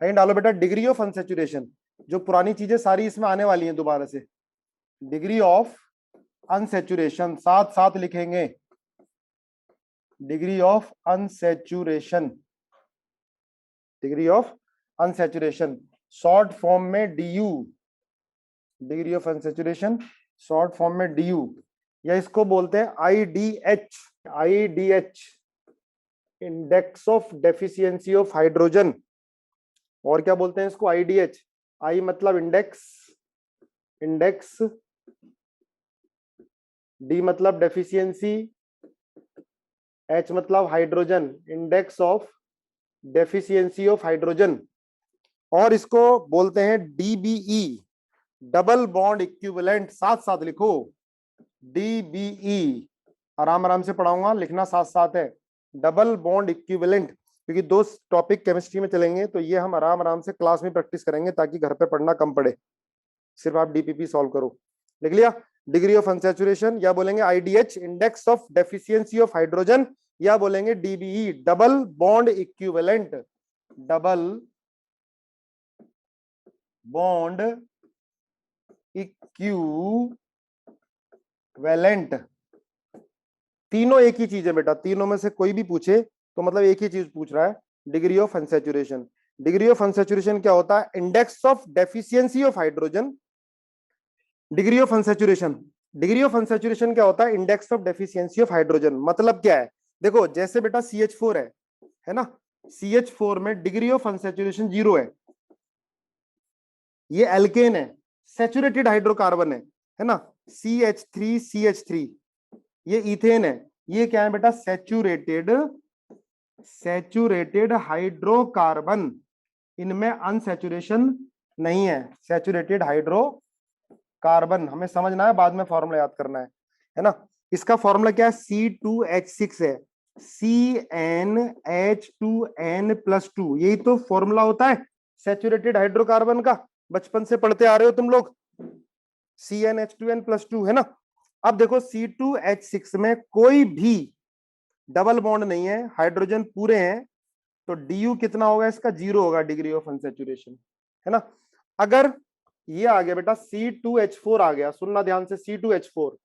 कहीं डालो बेटा डिग्री ऑफ अनसेचुरेशन, जो पुरानी चीजें सारी इसमें आने वाली हैं दोबारा से। डिग्री ऑफ अनसेचुरेशन साथ साथ लिखेंगे, degree of unsaturation, degree of unsaturation short form में DU, degree of unsaturation short form में डीयू, या इसको बोलते हैं IDH, IDH index of deficiency of hydrogen. और क्या बोलते हैं इसको? आईडीएच, आई मतलब इंडेक्स, इंडेक्स, डी मतलब डेफिशिएंसी, एच मतलब hydrogen, index of deficiency of hydrogen. और इसको बोलते हैं डीबीई, डबल बॉन्ड इक्विवेलेंट, साथ साथ लिखो डीबीई, आराम आराम से पढ़ाऊंगा, लिखना साथ साथ है, डबल बॉन्ड इक्विवेलेंट, क्योंकि दो टॉपिक केमिस्ट्री में चलेंगे तो ये हम आराम आराम से क्लास में प्रैक्टिस करेंगे ताकि घर पे पढ़ना कम पड़े, सिर्फ आप डीपीपी सॉल्व करो। लिख लिया? डिग्री ऑफ अनसैचुरेशन, या बोलेंगे IDH index of deficiency of hydrogen, या बोलेंगे DBE double bond equivalent, double bond equivalent. तीनों एक ही चीज है बेटा, तीनों में से कोई भी पूछे तो मतलब एक ही चीज पूछ रहा है, degree of unsaturation. Degree of unsaturation क्या होता है? Index of deficiency of hydrogen. Degree of unsaturation, degree of unsaturation क्या होता है? Index of deficiency of hydrogen. मतलब क्या है? देखो जैसे बेटा CH4 है ना, CH4 में डिग्री ऑफ अनसैचुरेशन 0 है, ये एल्केन है, सैचुरेटेड हाइड्रोकार्बन है ना, CH3CH3, ये इथेन है, ये क्या है बेटा? सैचुरेटेड, सैचुरेटेड हाइड्रोकार्बन, इनमें अनसैचुरेशन नहीं है, सैचुरेटेड हाइड्रोकार्बन। हमें समझना है, बाद में फॉर्मूला याद करना है ना। इसका फॉर्मूला क्या है? C2H6 है, CnH2n+2, यही तो फॉर्मूला होता है सैचुरेटेड हाइड्रोकार्बन का, बचपन से पढ़ते आ रहे हो तुम लोग, CnH2n+2 है ना। अब देखो C2H6 में कोई भी डबल बॉन्ड नहीं है, हाइड्रोजन पूरे हैं, तो DU कितना होगा इसका? 0 होगा, डिग्री ऑफ अनसैचुरेशन, है ना। अगर ये आ गया बेटा C2H4 आ गया, सुनना ध्यान से, C2H4,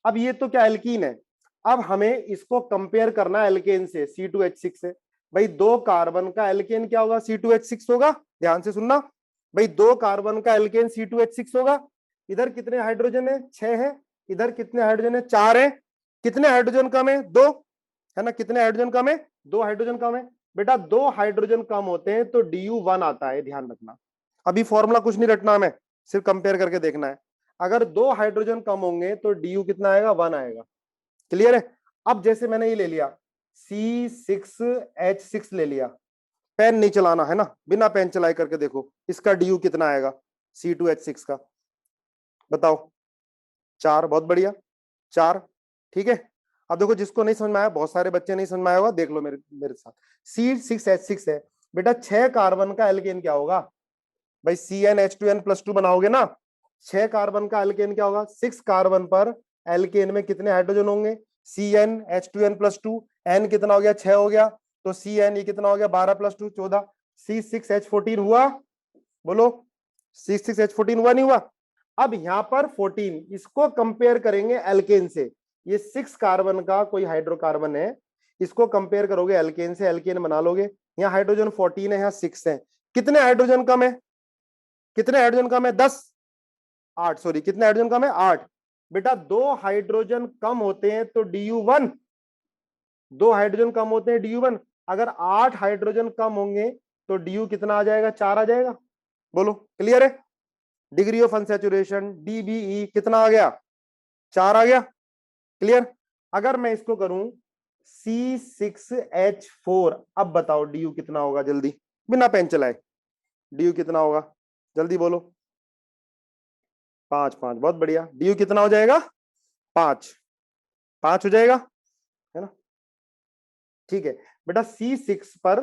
अब ये तो क्या एल्कीन है, अब हमें इसको कंपेयर करना है एल्केन से, C2H6 से। भाई दो कार्बन का एल्केन क्या होगा? C2H6 होगा, ध्यान से सुनना भाई, दो कार्बन का एल्केन C2H6 होगा। इधर कितने हाइड्रोजन है? 6 है। इधर कितने हाइड्रोजन है? 4 है। कितने हाइड्रोजन कम है? 2, है ना। कितने हाइड्रोजन कम है? 2 हाइड्रोजन कम है। बेटा 2 हाइड्रोजन कम होते हैं तो DU1 आता है, ध्यान रखना। अभी फॉर्मूला कुछ नहीं रटना हमें, सिर्फ कंपेयर करके देखना है। अगर 2 हाइड्रोजन कम होंगे तो DU कितना आएगा? 1 आएगा। क्लियर है? अब जैसे मैंने ये ले लिया C6H6 ले लिया, पेन नहीं चलाना है ना, बिना पेन चलाए करके देखो इसका DU कितना आएगा C2H6 का, बताओ। 4, बहुत बढ़िया, 4, ठीक है। अब देखो जिसको नहीं समझ में आया, बहुत सारे बच्चे नहीं समझ में आया होगा, देख लो मेरे मेरे साथ। C6H6 है बेटा, 6 कार्बन का एल्केन क्या होगा? भाई CnH2n+2 बनाओगे ना, 6 कार्बन का एल्केन क्या होगा? 6 कार्बन पर एल्केन में कितने हाइड्रोजन होंगे? CnH2n+2, n कितना हो गया? 6 हो गया, तो Cn ये कितना हो गया? 12+2 14, C6H14 हुआ, बोलो C6H14 हुआ नहीं हुआ? अब यहां पर 14, इसको कंपेयर करेंगे एल्केन से, ये 6 कार्बन का कोई हाइड्रोकार्बन है, इसको कंपेयर करोगे एल्केन से, एल्केन बना लोगे। यहाँ हाइड्रोजन 14 है, यहाँ 6 है, कितने हाइड्रोजन कम है? कितने हाइड्रोजन कम है? 10, 8, सॉरी, कितने हाइड्रोजन कम है? 8। बेटा 2 हाइड्रोजन कम होते हैं तो DU1, 2 हाइड्रोजन कम होते हैं DU1, अगर 8 हाइड्रोजन कम होंगे तो DU कितना आ जाएगा? 4 आ जाएगा, बोलो। क्लियर है? डिग्री ऑफ अनसैचुरेशन DBE कितना आ गया? 4 आ गया। क्लियर? अगर मैं इसको करूं C6H4, अब बताओ DU कितना होगा? जल्दी, बिना पेन चलाए, DU कितना होगा? जल्दी बोलो। 5, 5, बहुत बढ़िया। DU कितना हो जाएगा? 5, 5 हो जाएगा, है ना। ठीक है बेटा, C6 पर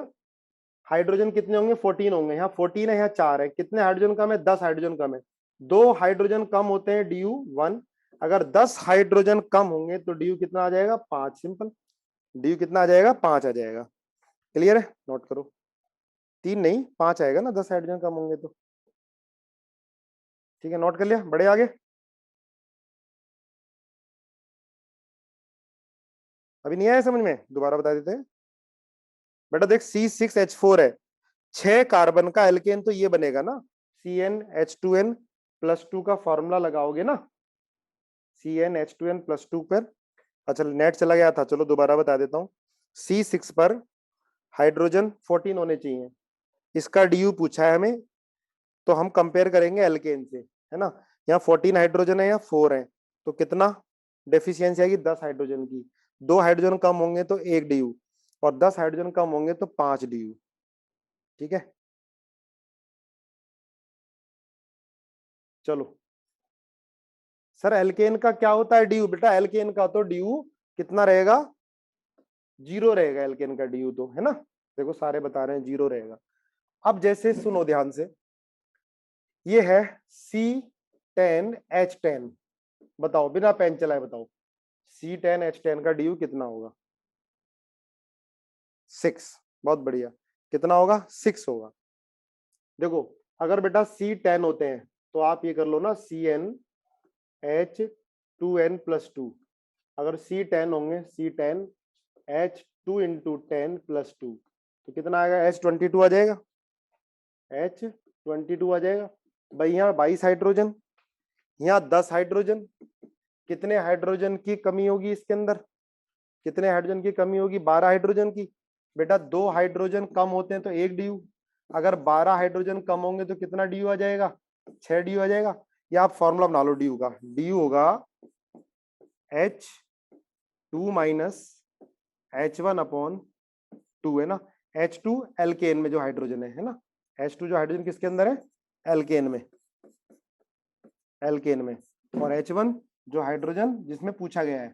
हाइड्रोजन कितने होंगे? 14 होंगे, यहाँ 14 है, यहाँ 4 है, कितने हाइड्रोजन कम है? 10 हाइड्रोजन कम है, 2 हाइड्रोजन कम होते हैं DU1, अगर 10 हाइड्रोजन कम होंगे तो DU कितना आ जाएगा? 5, सिंपल, DU कितना आ जाएगा? 5 आ जाएगा। क्लियर है? नोट करो। 3 नहीं 5 आएगा ना, 10 हाइड्रोजन कम होंगे तो। ठीक है, नोट कर लिया, बढ़े आगे। अभी नहीं आया समझ में, दोबारा बता देते हैं। बेटा देख C6H4 है, 6 कार्बन का एल्केन तो ये बनेगा ना, CnH2n+2 का फॉर्मूला लगाओगे ना, CnH2n+2 पर। अच्छा नेट चला गया था, चलो दोबारा बता देता हूँ। C6 पर हाइड्रोजन 14 होने चाहिए, इसका DU पूछा है हमें, तो हम कंपेयर करेंगे एल्केन से, है ना। यहाँ 14 हाइड्रोजन है या 4 है, तो कितना डेफिशिएंसी आएगी, 10 हाइड्रोजन की। 2 हाइड्रोजन कम होंगे तो 1 DU, और 10 हाइड्रोजन कम होंगे तो 5 DU। ठीक है, चलो। सर एल्केन का क्या होता है DU? बेटा एल्केन का तो DU कितना रहेगा, 0 रहेगा एल्केन का DU तो, है ना। देखो सारे बता रहे हैं 0 रहेगा। अब जैसे सुनो ध्यान से, ये है C10H10, बताओ बिना पेन चलाए बताओ, C10H10 का DU कितना होगा? 6। बहुत बढ़िया, कितना होगा? 6 होगा। देखो अगर बेटा C10 होते हैं तो आप ये कर लो ना, CnH2n+2। अगर C10 होंगे, C10H2 इंटू 10+2, तो कितना आएगा? H22 आ जाएगा, H22 आ जाएगा। भाई यहाँ 22 हाइड्रोजन, यहाँ 10 हाइड्रोजन, कितने हाइड्रोजन की कमी होगी इसके अंदर? कितने हाइड्रोजन की कमी होगी? 12 हाइड्रोजन की। बेटा 2 हाइड्रोजन कम होते हैं तो 1 DU, अगर 12 हाइड्रोजन कम होंगे तो कितना DU आ जाएगा? 6 DU आ जाएगा। या आप फॉर्मूला बना लो DU का, DU होगा H2 माइनस H1/2, है ना। H2 एल्केन में जो हाइड्रोजन है ना, H2 जो हाइड्रोजन किसके अंदर है? एल्केन में, एल्केन में। और H1 जो हाइड्रोजन जिसमें पूछा गया है।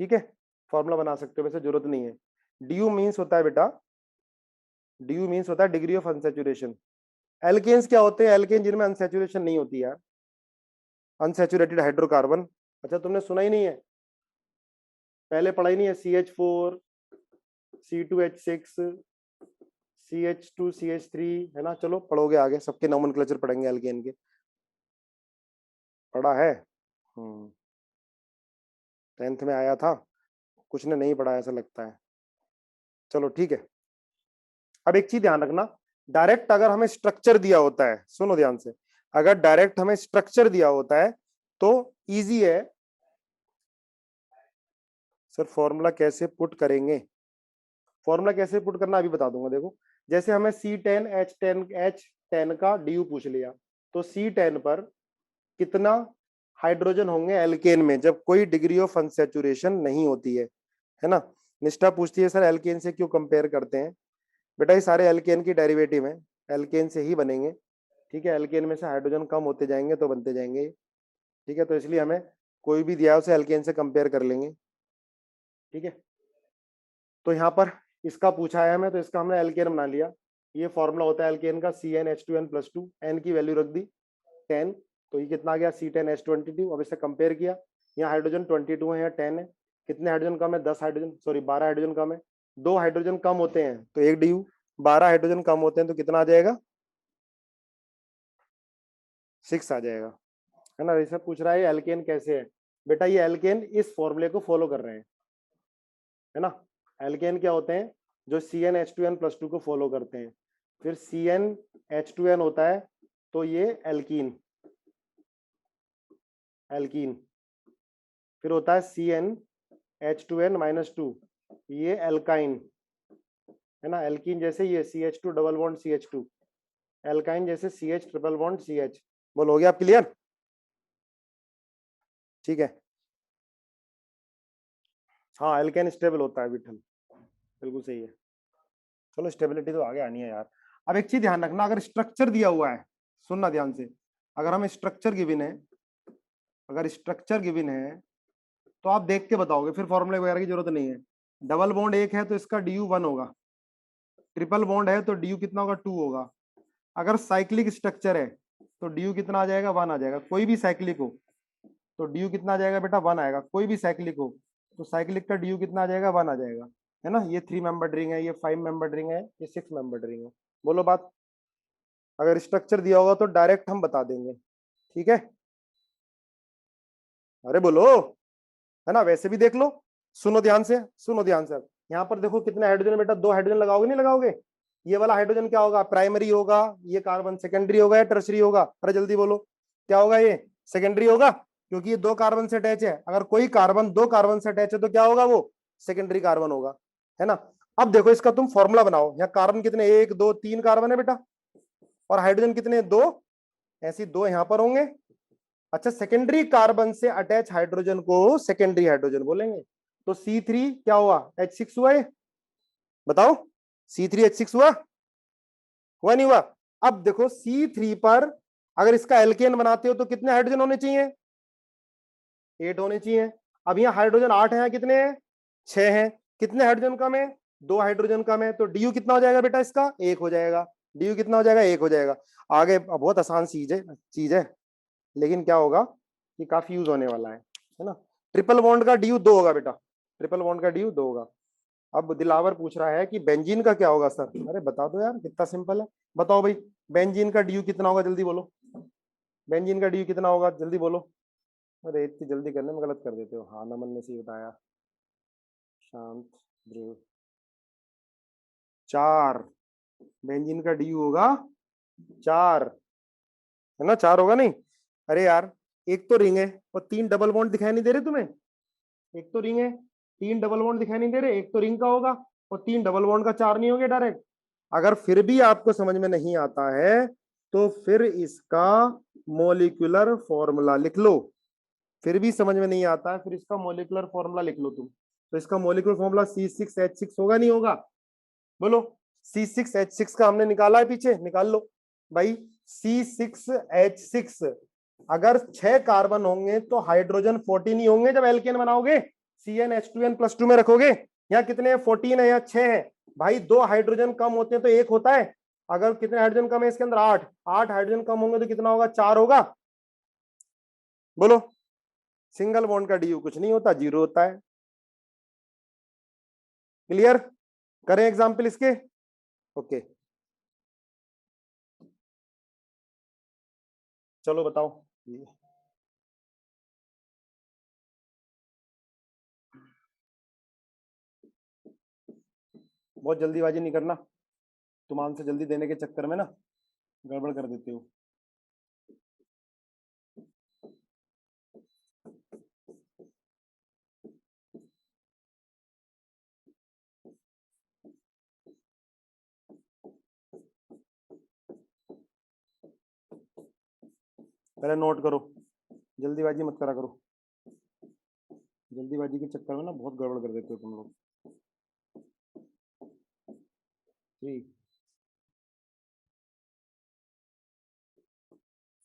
ठीक है, फॉर्मूला बना सकते हो, वैसे जरूरत नहीं है। DU मीन्स होता है बेटा, DU मीन्स होता है डिग्री ऑफ अनसैचुरेशन। एल्केन्स क्या होते हैं? एल्केन जिनमें अनसैचुरेशन नहीं होती यार, अनसैचुरेटेड हाइड्रोकार्बन। अच्छा तुमने सुना ही नहीं है, पहले पढ़ा ही नहीं है? CH4, C2H6, CH2, CH3, है ना। चलो पढ़ोगे आगे, सबके नोमेनक्लेचर पढ़ेंगे एल्केन के, पढ़ा है। 10th में आया था, कुछ ने नहीं पढ़ा ऐसा लगता है। चलो ठीक है। अब एक चीज ध्यान रखना, डायरेक्ट अगर हमें स्ट्रक्चर दिया होता है, सुनो ध्यान से, अगर डायरेक्ट हमें स्ट्रक्चर दिया होता है तो इजी है। सर फॉर्मूला कैसे पुट करेंगे? फॉर्मूला कैसे पुट करना अभी बता दूंगा। देखो जैसे हमें C10H10 का DU पूछ लिया, तो C10 पर कितना हाइड्रोजन होंगे एल्केन में, जब कोई डिग्री ऑफ अनसैचुरेशन नहीं होती है ना। निष्ठा पूछती है सर एल्केन से क्यों कंपेयर करते हैं? बेटा ये सारे एल्केन की डेरिवेटिव हैं, एल्केन से ही बनेंगे। ठीक है, एल्केन में से हाइड्रोजन कम होते जाएंगे तो बनते जाएंगे। ठीक है, तो इसलिए हमें कोई भी दिया उसे एल्केन से कंपेयर कर लेंगे। ठीक है, तो यहाँ पर इसका पूछा है हमें, तो इसका हमने एल्केन बना लिया। ये फॉर्मूला होता है एल्केन का, CnH2n+2, n की वैल्यू रख दी 10, तो ये कितना आ गया? C10H22। अब इससे कंपेयर किया, यहाँ हाइड्रोजन 22 है, यहाँ 10 है। कितने हाइड्रोजन कम है? 10 हाइड्रोजन, सॉरी 12 हाइड्रोजन कम है। 2 हाइड्रोजन कम होते हैं तो 1 DU, 12 हाइड्रोजन कम होते हैं तो कितना आ जाएगा? 6 आ जाएगा, है ना। ऋषभ पूछ रहा है एल्केन कैसे है? बेटा ये एल्केन इस फॉर्मूले को फॉलो कर रहे हैं, है ना। एल्केन क्या होते हैं? जो CnH2n+2 को फॉलो करते हैं। फिर CnH2n होता है तो ये एल्कीन, एल्कीन। फिर होता है CnH2n-2, ये एल्काइन, है ना। एल्कीन जैसे ये CH2 double bond CH2, alkyne जैसे CH ट्रिपल बॉन्ड CH। बोलो हो गया आप क्लियर? ठीक है, हाँ एल्केन स्टेबल होता है विठल, बिल्कुल सही है। चलो स्टेबिलिटी तो आगे आनी है यार। अब एक चीज ध्यान रखना, अगर स्ट्रक्चर दिया हुआ है, सुनना ध्यान से, अगर हमें स्ट्रक्चर गिवन है, अगर स्ट्रक्चर गिवन है तो आप देख के बताओगे, फिर फॉर्मूले वगैरह की जरूरत नहीं है। डबल बॉन्ड 1 है तो इसका DU 1 होगा, ट्रिपल बॉन्ड है तो DU कितना होगा? 2 होगा। अगर साइक्लिक स्ट्रक्चर है तो DU कितना आ जाएगा? 1 आ जाएगा। कोई भी साइक्लिक हो तो DU कितना आ जाएगा बेटा? 1 आएगा। कोई भी साइक्लिक हो तो साइक्लिक का DU कितना आ जाएगा? 1 आ जाएगा, है ना। ये 3 मेंबर रिंग है, ये 5 मेंबर रिंग है, ये 6 मेंबर रिंग है। बोलो बात। अगर स्ट्रक्चर दिया होगा तो डायरेक्ट हम बता देंगे, ठीक है। अरे बोलो, है ना, वैसे भी देख लो। सुनो ध्यान से, सुनो ध्यान से। यहाँ पर देखो कितने हाइड्रोजन बेटा, 2 हाइड्रोजन लगाओगे नहीं लगाओगे? ये वाला हाइड्रोजन क्या होगा, प्राइमरी होगा। ये कार्बन सेकेंडरी होगा या टर्सरी होगा? अरे जल्दी बोलो, क्या होगा ये? सेकेंडरी होगा, क्योंकि ये 2 कार्बन से अटैच है। अगर कोई कार्बन 2 कार्बन से अटैच है तो क्या होगा, वो सेकेंडरी कार्बन होगा, है ना। अब देखो इसका तुम फॉर्मूला बनाओ। यहाँ कार्बन कितने, 1 2 3 कार्बन है बेटा, और हाइड्रोजन कितने, 2। ऐसी 2 यहां पर होंगे। अच्छा, सेकेंडरी कार्बन से अटैच हाइड्रोजन को सेकेंडरी हाइड्रोजन बोलेंगे। तो C3 क्या हुआ, H6 हुआ ये, बताओ। C3H6 हुआ नहीं हुआ? अब देखो C3 पर अगर इसका एल्केन बनाते हो तो कितने हाइड्रोजन होने चाहिए? 8 होने चाहिए। अब यहाँ हाइड्रोजन 8 है, कितने हैं? 6 हैं। कितने हाइड्रोजन कम है? 2 हाइड्रोजन कम है। तो डीयू कितना हो जाएगा बेटा इसका? 1 हो जाएगा। डीयू कितना हो जाएगा? 1 हो जाएगा। आगे बहुत आसान चीज है, लेकिन क्या होगा कि काफी यूज होने वाला है ना। ट्रिपल बॉन्ड का डीयू 2 होगा बेटा, ट्रिपल बॉन्ड का डीयू 2 होगा। अब दिलावर पूछ रहा है कि बेंजीन का क्या होगा सर। अरे बता दो यार, कितना सिंपल है। बताओ भाई, बेंजीन का डीयू कितना होगा, जल्दी बोलो। बेंजीन का डीयू कितना होगा, जल्दी बोलो। अरे इतनी जल्दी करने में गलत कर देते हो। हाँ, नमन ने सही बताया। शांत ध्रुव, 4। बेंजीन का डीयू होगा 4, है ना, 4 होगा नहीं? अरे यार, एक तो रिंग है और 3 डबल बॉन्ड दिखाई नहीं दे रहे तुम्हें? एक तो रिंग है, 3 डबल बॉन्ड दिखाई नहीं दे रहे। एक तो रिंग का होगा और 3 डबल बॉन्ड का 4 नहीं होंगे डायरेक्ट। अगर फिर भी आपको समझ में नहीं आता है तो फिर इसका मोलिकुलर फॉर्मूला लिख लो। फिर भी समझ में नहीं आता है, फिर इसका मोलिकुलर फॉर्मूला लिख लो तुम। तो इसका मोलिकुलर फॉर्मूला C6H6 होगा नहीं होगा? बोलो। C6H6 का हमने निकाला है पीछे, निकाल लो भाई। C6H6, अगर 6 कार्बन होंगे तो हाइड्रोजन 14 ही होंगे जब एल्केन बनाओगे। CnH2n+2 में रखोगे। यहाँ कितने हैं, 14 है या 6 है? भाई 2 हाइड्रोजन कम होते हैं तो 1 होता है। अगर कितने हाइड्रोजन कम है इसके अंदर, 8। 8 हाइड्रोजन कम होंगे तो कितना होगा, 4 होगा। बोलो। सिंगल बॉन्ड का डीयू कुछ नहीं होता, 0 होता है। क्लियर? करें एग्जाम्पल इसके? ओके, चलो बताओ। बहुत जल्दीबाजी नहीं करना, तुम आंसर जल्दी देने के चक्कर में ना गड़बड़ कर देते हो। पहले नोट करो, जल्दीबाजी मत करा करो। जल्दीबाजी के चक्कर में ना बहुत गड़बड़ कर देते हो तुम लोग। 3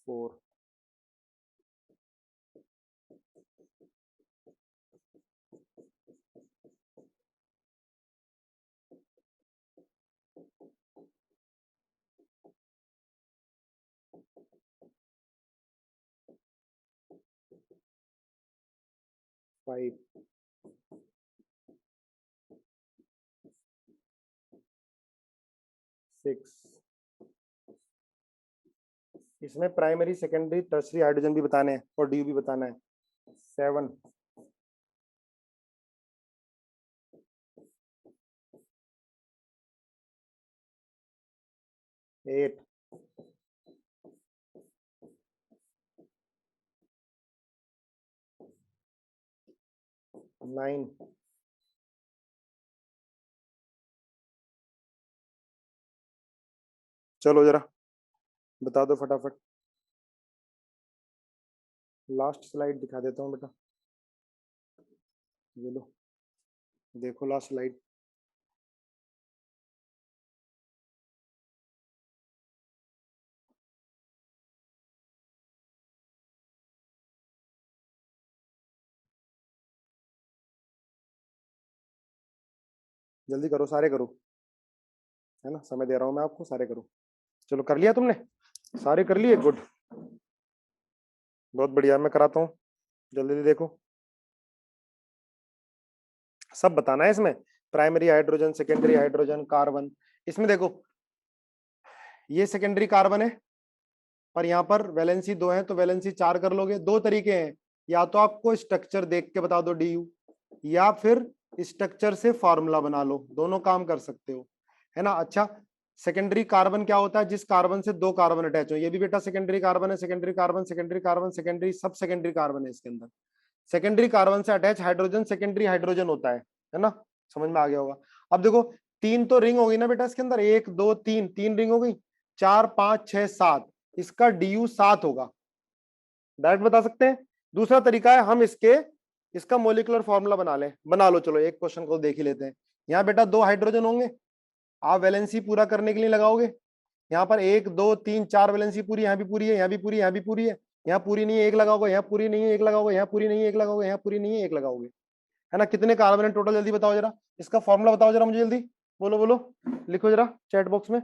4 5 6। इसमें प्राइमरी सेकेंडरी टर्सरी हाइड्रोजन भी बताने हैं और डी भी बताना है। 7 8 9 चलो जरा बता दो फटाफट। लास्ट स्लाइड दिखा देता हूँ बेटा, ये लो, देखो लास्ट स्लाइड। जल्दी करो, सारे करो, है ना, समय दे रहा हूँ मैं आपको, सारे करो। चलो कर लिया तुमने, सारे कर लिए, गुड, बहुत बढ़िया। मैं कराता हूँ, जल्दी जल्दी देखो। सब बताना है इसमें, primary hydrogen, secondary hydrogen, carbon. इसमें देखो ये सेकेंडरी कार्बन है, पर यहाँ पर वैलेंसी 2 है तो वैलेंसी 4 कर लोगे। दो तरीके हैं, या तो आपको स्ट्रक्चर देख के बता दो DU, या फिर स्ट्रक्चर से फॉर्मूला बना लो, दोनों काम कर सकते हो, है ना। अच्छा, सेकेंडरी कार्बन क्या होता है? जिस कार्बन से दो कार्बन अटैच हो। ये भी बेटा सेकेंडरी कार्बन है, secondary carbon, secondary carbon, secondary, सब सेकेंडरी कार्बन है इसके अंदर। सेकेंडरी कार्बन से अटैच हाइड्रोजन सेकेंडरी हाइड्रोजन होता है ना। समझ में आ गया होगा। अब देखो, तीन तो रिंग हो गई ना बेटा इसके अंदर, 1 2 3, 3 रिंग हो गई, 4 5 6 7, इसका DU 7 होगा, डायरेक्ट बता सकते हैं। दूसरा तरीका है, हम इसका मोलिकुलर फॉर्मूला बना लो। चलो एक क्वेश्चन को देख ही लेते हैं। यहाँ बेटा 2 हाइड्रोजन होंगे, आप वैलेंसी पूरा करने के लिए लगाओगे। यहाँ पर 1 2 3 4 वैलेंसी पूरी, यहाँ भी पूरी है, यहाँ भी पूरी, यहाँ भी पूरी है, यहाँ पूरी नहीं है 1 लगाओगे, यहाँ पूरी नहीं है 1 लगाओगे, यहाँ पूरी नहीं है 1 लगाओगे, यहाँ पूरी नहीं है 1 लगाओगे, है ना। कितने कार्बन है टोटल? जल्दी बताओ जरा, इसका फॉर्मूला बताओ जरा मुझे जल्दी, बोलो बोलो, लिखो जरा चैट बॉक्स में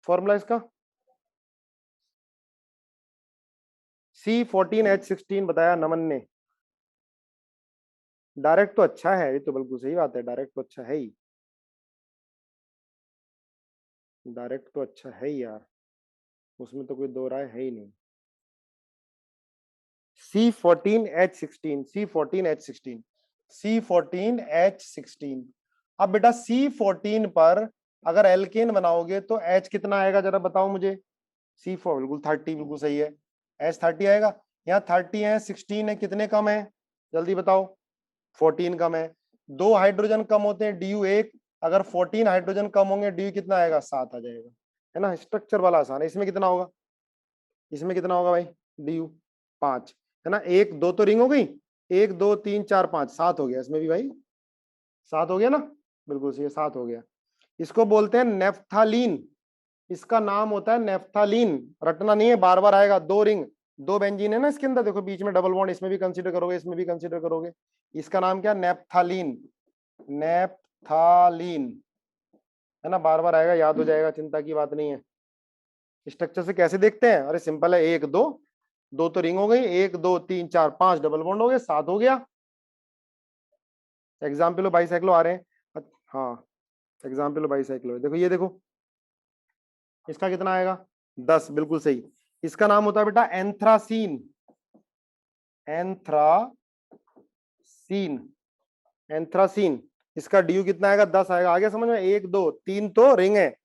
फॉर्मूला इसका। C14H16 बताया नमन ने। डायरेक्ट तो अच्छा है, ये तो बिल्कुल सही बात है, डायरेक्ट तो अच्छा है ही, डायरेक्ट तो अच्छा है ही यार, उसमें तो कोई दो राय है ही नहीं। C14H16, C14H16, C14H16। अब बेटा C14 पर अगर एल्केन बनाओगे तो H कितना आएगा जरा बताओ मुझे। C4 बिल्कुल 30, बिल्कुल सही है, H 30 आएगा। यहाँ 30 है, 16 है, कितने कम है जल्दी बताओ? 14 कम है। दो हाइड्रोजन कम होते हैं, DU 1, अगर 14 हाइड्रोजन कम होंगे DU कितना आएगा? 7 आ जाएगा, है ना। स्ट्रक्चर वाला आसान है। इसमें कितना होगा? इसमें कितना होगा भाई? DU 5, है ना। 1 2 तो रिंग हो गई, 1 2 3 4 5, 7 हो गया इसमें भी भाई, 7 हो गया ना, बिल्कुल सही है, 7 हो गया। इसको बोलते हैं नेफ्थालीन, इसका नाम होता है नेफ्थालीन, रटना नहीं है, बार बार आएगा। दो रिंग, दो बेंजीन है ना इसके अंदर, देखो बीच में डबल बॉन्ड, इसमें भी कंसीडर करोगे, इसमें भी कंसीडर करोगे। इसका नाम क्या? नेफ्थालीन, नेफ्थालीन, है ना, बार बार आएगा, याद हो जाएगा, चिंता की बात नहीं है। स्ट्रक्चर से कैसे देखते हैं? अरे सिंपल है, 1 2, दो तो रिंग हो गई, 1 2 3 4 5 डबल बॉन्ड हो गए, 7 हो गया। एग्जाम्पल बाईसाइक्लो आ रहे हैं, हाँ एग्जाम्पल बाईसाइक्लो, देखो ये देखो, इसका कितना आएगा? 10, बिल्कुल सही। इसका नाम होता है बेटा एंथ्रासीन, एंथ्रासीन, एंथ्रासीन। इसका DU कितना आएगा? 10 आएगा। आगे समझ में? 1 2 3 तो रिंग है,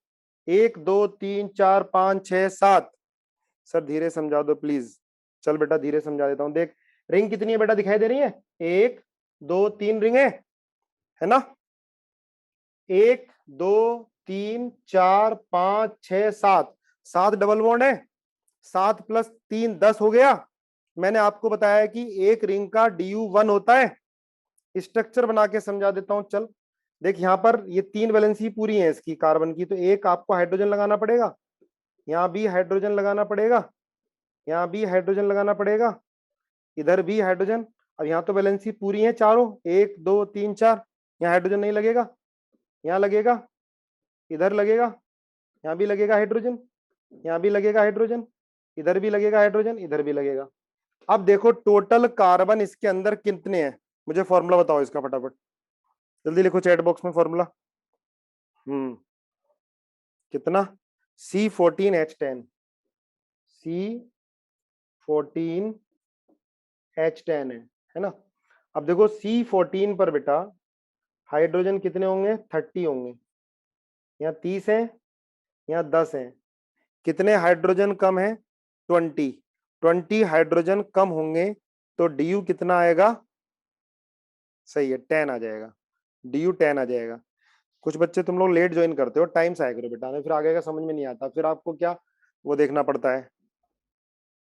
1 2 3 4 5 6 7। सर धीरे समझा दो प्लीज। चल बेटा धीरे समझा देता हूं, देख रिंग कितनी है बेटा, दिखाई दे रही है? 1 2 3 रिंग है ना। 1 2 3 4 5 6 7, 7 डबल बॉन्ड है, 7 + 3 10 हो गया। मैंने आपको बताया कि एक रिंग का DU 1 होता है। स्ट्रक्चर बना के समझा देता हूं, चल देख, यहाँ पर ये 3 वैलेंसी पूरी है इसकी कार्बन की, तो एक आपको हाइड्रोजन लगाना पड़ेगा, यहाँ भी हाइड्रोजन लगाना पड़ेगा, यहाँ भी हाइड्रोजन लगाना पड़ेगा, इधर भी हाइड्रोजन। अब यहाँ तो वैलेंसी पूरी है चारों, 1 2 3 4, यहाँ हाइड्रोजन नहीं लगेगा, यहाँ लगेगा, इधर लगेगा, यहाँ भी लगेगा हाइड्रोजन, यहाँ भी लगेगा हाइड्रोजन, इधर भी लगेगा हाइड्रोजन, इधर भी लगेगा। अब देखो टोटल कार्बन इसके अंदर कितने हैं, मुझे फॉर्मूला बताओ इसका फटाफट, जल्दी लिखो चैट बॉक्स में फॉर्मूला। कितना? C14H10, C14H10 है ना। अब देखो C14 पर बेटा हाइड्रोजन कितने होंगे? 30 होंगे, यहाँ 30 है, यहाँ 10 है, कितने हाइड्रोजन कम है? 20, 20 हाइड्रोजन कम होंगे तो DU कितना आएगा? सही है, 10 आ जाएगा, DU 10 आ जाएगा। कुछ बच्चे तुम लोग लेट ज्वाइन करते हो, टाइम से आया करो बेटा, फिर आगे का समझ में नहीं आता, फिर आपको क्या वो देखना पड़ता है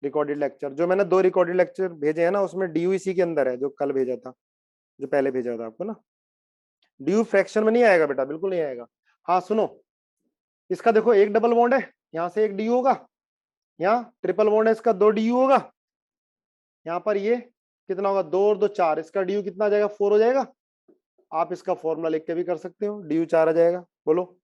रिकॉर्डेड लेक्चर। जो मैंने 2 रिकॉर्डेड लेक्चर भेजे हैं ना, उसमें DU इसी के अंदर है, जो कल भेजा था, जो पहले भेजा था आपको ना। DU फ्रैक्शन में नहीं आएगा बेटा, बिल्कुल नहीं आएगा। हाँ सुनो, इसका देखो एक डबल बॉन्ड है, यहाँ से एक DU होगा, यहाँ ट्रिपल बॉन्ड है, इसका 2 DU होगा, यहाँ पर ये कितना होगा? 2 और 2 4, इसका DU कितना आ जाएगा? 4 हो जाएगा। आप इसका फॉर्मूला लिख के भी कर सकते हो, DU 4 आ जाएगा, बोलो।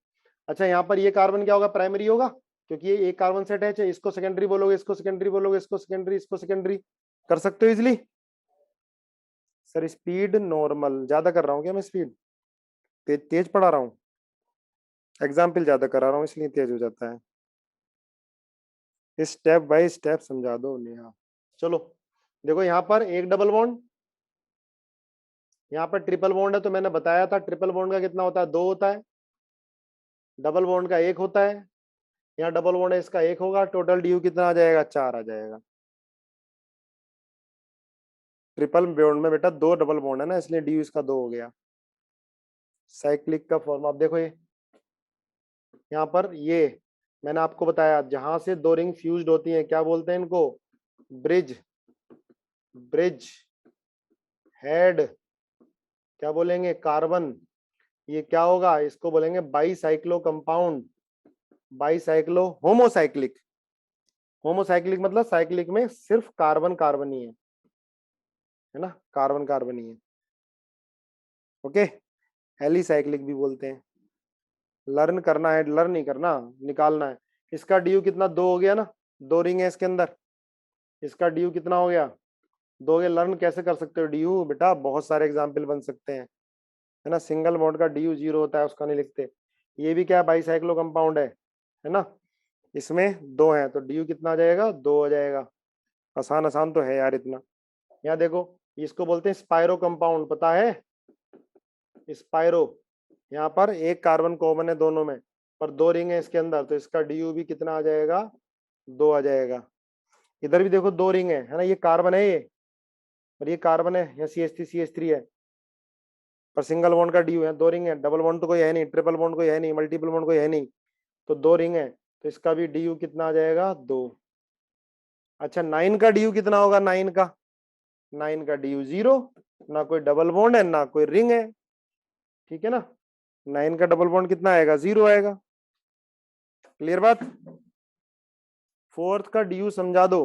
अच्छा यहाँ पर ये कार्बन क्या होगा? प्राइमरी होगा, क्योंकि ये एक कार्बन से अटैच है, इसको सेकेंडरी बोलोगे, इसको सेकेंडरी बोलोगे, इसको सेकेंडरी, इसको सेकेंडरी, कर सकते हो इजिली। सर स्पीड नॉर्मल ज्यादा कर रहा हूँ क्या मैं? स्पीड तेज तेज पढ़ा रहा हूँ, एग्जाम्पल ज्यादा करा रहा हूँ इसलिए तेज हो जाता है। स्टेप बाय स्टेप समझा दो नेहा। चलो देखो, यहाँ पर एक डबल बॉन्ड, यहाँ पर ट्रिपल बॉन्ड है, तो मैंने बताया था ट्रिपल बॉन्ड का कितना होता है, 2 होता है, डबल बॉन्ड का 1 होता है, यहाँ डबल बॉन्ड है इसका 1 होगा, टोटल ड्यू कितना आ जाएगा, 4 आ जाएगा। ट्रिपल बॉन्ड में बेटा 2 डबल बॉन्ड है ना, इसलिए ड्यू इसका 2 हो गया। साइक्लिक का फॉर्म आप देखो, ये यहाँ पर ये मैंने आपको बताया, जहां से 2 रिंग फ्यूज्ड होती हैं क्या बोलते हैं इनको, ब्रिज, ब्रिज हेड, क्या बोलेंगे, कार्बन। ये क्या होगा, इसको बोलेंगे bicyclo compound, bicyclo homocyclic. Homocyclic मतलब साइक्लिक में सिर्फ कार्बन कार्बन ही है ना, कार्बन कार्बन ही है। ओके, एलिसाइक्लिक भी बोलते हैं। लर्न करना है, लर्न नहीं करना, निकालना है। इसका ड्यू कितना, 2 हो गया ना, 2 रिंग है इसके अंदर, इसका ड्यू कितना हो गया, 2 हो गया। लर्न कैसे कर सकते हो ड्यू, बेटा बहुत सारे एग्जाम्पल बन सकते हैं, है ना। सिंगल बॉन्ड का ड्यू 0 होता है, उसका नहीं लिखते। ये भी क्या, बाईसाइक्लो कंपाउंड है ना, इसमें 2 हैं, तो ड्यू कितना आ जाएगा, 2 हो जाएगा। आसान आसान तो है यार इतना। यहाँ देखो, इसको बोलते हैं स्पाइरो कंपाउंड, पता है, स्पाइरो। यहाँ पर एक कार्बन कॉमन है दोनों में, पर 2 रिंग है इसके अंदर, तो इसका ड्यू भी कितना आ जाएगा, 2 आ जाएगा। इधर भी देखो 2 रिंग है ना, ये कार्बन है ये, और ये कार्बन है, यहाँ CH3 है, पर सिंगल बॉन्ड का ड्यू है, 2 रिंग है। डबल बॉन्ड तो कोई है नहीं, ट्रिपल बॉन्ड कोई है नहीं, मल्टीपल बॉन्ड कोई है नहीं, तो 2 रिंग है, तो इसका भी ड्यू कितना आ जाएगा, 2। अच्छा, 9 का ड्यू कितना होगा, 9 का, 9 का ड्यू 0, ना कोई डबल बॉन्ड है ना कोई रिंग है, ठीक है ना। 9 का डबल बॉन्ड कितना आएगा, 0 आएगा। क्लियर बात। फोर्थ का ड्यू समझा दो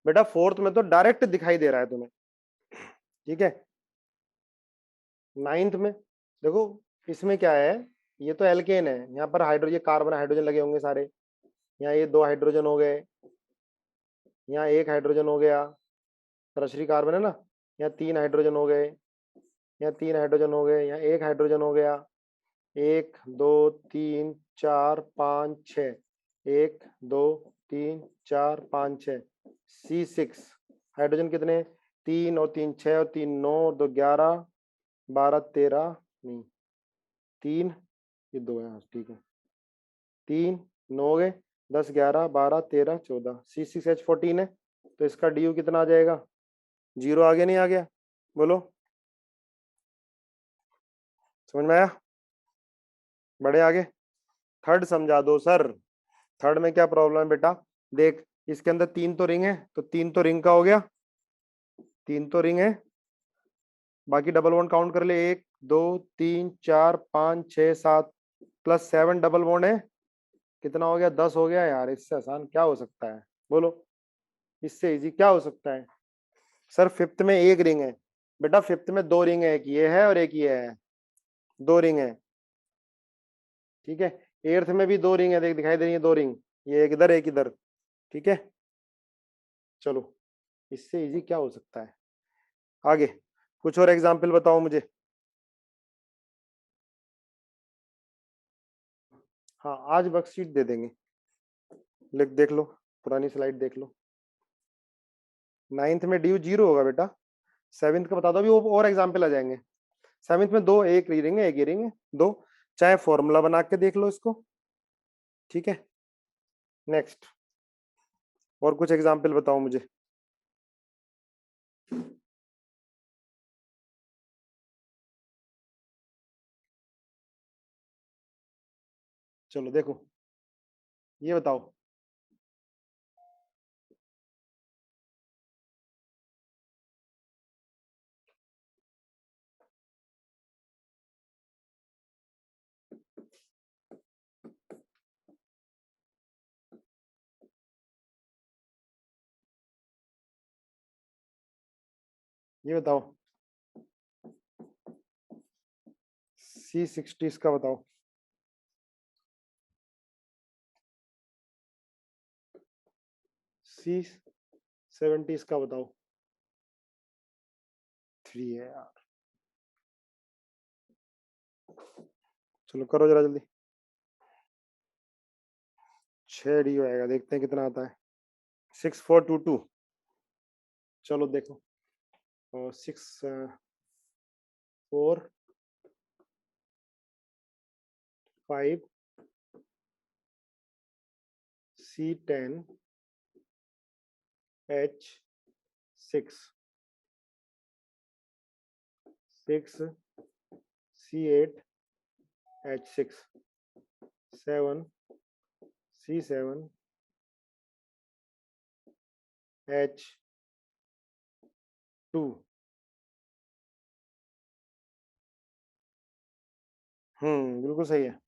बेटा, फोर्थ में तो डायरेक्ट दिखाई दे रहा है तुम्हें, ठीक है। नाइन्थ में देखो, इसमें क्या है, ये तो एल्केन है, यहाँ पर हाइड्रोजन, कार्बन हाइड्रोजन लगे होंगे सारे, यहाँ ये 2 हाइड्रोजन हो गए, यहाँ 1 हाइड्रोजन हो गया, तरसरी कार्बन है ना, यहाँ 3 हाइड्रोजन हो गए, यहाँ 3 हाइड्रोजन हो गए, यहाँ 1 हाइड्रोजन हो गया, 1 2 3 4 5 6, 1 2 3 4 5 6, C6 हाइड्रोजन कितने, 3 और 3 6 और 3 9 और 2 11 12 13, नहीं 3, ये 2 है, ठीक है, 3 9 हो गए, 10 11 12 13 14, C6H14 है, तो इसका ड्यू कितना आ जाएगा, 0 आ गया, नहीं आ गया, बोलो, समझ में आया, बड़े आगे। थर्ड समझा दो सर, थर्ड में क्या प्रॉब्लम है बेटा, देख इसके अंदर 3 तो रिंग है, तो 3 तो रिंग का हो गया, 3 तो रिंग है, बाकी डबल बॉन्ड काउंट कर ले, 1 2 3 4 5 6 7 प्लस 7 डबल बॉन्ड है, कितना हो गया, 10 हो गया। यार इससे आसान क्या हो सकता है, बोलो, इससे इजी क्या हो सकता है। सर फिफ्थ में 1 रिंग है बेटा, फिफ्थ में 2 रिंग है, एक ये है और एक ये है, 2 रिंग है, ठीक है। एर्थ में भी 2 रिंग है, देख दिखाई दे रही है 2 रिंग, ये एक इधर एक इधर, ठीक है। चलो, इससे इजी क्या हो सकता है, आगे कुछ और एग्जाम्पल बताओ मुझे। हाँ, आज वर्कशीट दे देंगे, लिख देख लो, पुरानी स्लाइड देख लो। नाइन्थ में ड्यू 0 होगा बेटा, सेवेंथ का बता दो, अभी वो और एग्जाम्पल आ जाएंगे। सेवेंथ में 2, एक रीडिंग है एक ये रिंग है, 2, चाहे फॉर्मूला बना के देख लो इसको, ठीक है। नेक्स्ट, और कुछ एग्जाम्पल बताओ मुझे। चलो देखो, ये बताओ, ये बताओ, C60 का बताओ, C70 का बताओ, 3 है यार, चलो करो जरा जल्दी। 6 DU आएगा, देखते हैं कितना आता है। 6422, चलो देखो। 6 4 5 C10 H6 6 C8 H6 7 C7 H2। बिल्कुल सही है।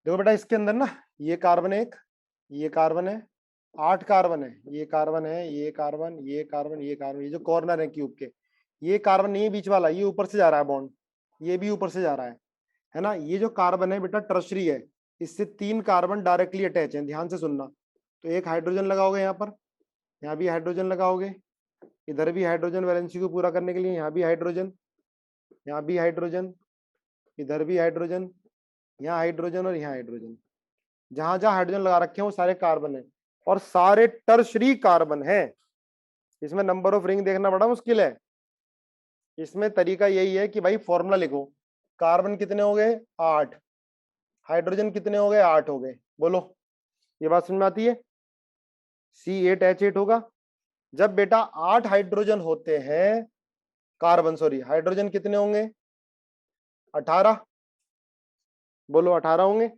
देखो बेटा, इसके अंदर ना ये कार्बन एक, ये कार्बन है, 8 कार्बन है, ये कार्बन है, ये कार्बन, ये कार्बन, ये कार्बन, ये जो कॉर्नर है क्यूब के, ये कार्बन नहीं है बीच वाला, ये ऊपर से जा रहा है बॉन्ड, ये भी ऊपर से जा रहा है ना। ये जो कार्बन है बेटा टर्शरी है, इससे 3 कार्बन डायरेक्टली अटैच है, ध्यान से सुनना। तो एक हाइड्रोजन लगाओगे यहाँ पर, यहाँ भी हाइड्रोजन लगाओगे, इधर भी हाइड्रोजन वैलेंसी को पूरा करने के लिए, यहाँ भी हाइड्रोजन, यहाँ भी हाइड्रोजन, इधर भी हाइड्रोजन, यहाँ हाइड्रोजन और यहाँ हाइड्रोजन। जहां जहां हाइड्रोजन लगा रखे हैं वो सारे कार्बन है, और सारे टर्शरी कार्बन है। इसमें नंबर ऑफ रिंग देखना बड़ा मुश्किल है। इसमें तरीका यही है कि भाई फॉर्मूला लिखो, कार्बन कितने हो गए 8, हाइड्रोजन कितने हो गए 8 हो गए। बोलो, ये बात समझ में आती है। C8H8 होगा। जब बेटा 8 हाइड्रोजन होते हैं, कार्बन सॉरी हाइड्रोजन कितने होंगे 18। बोलो 18 होंगे।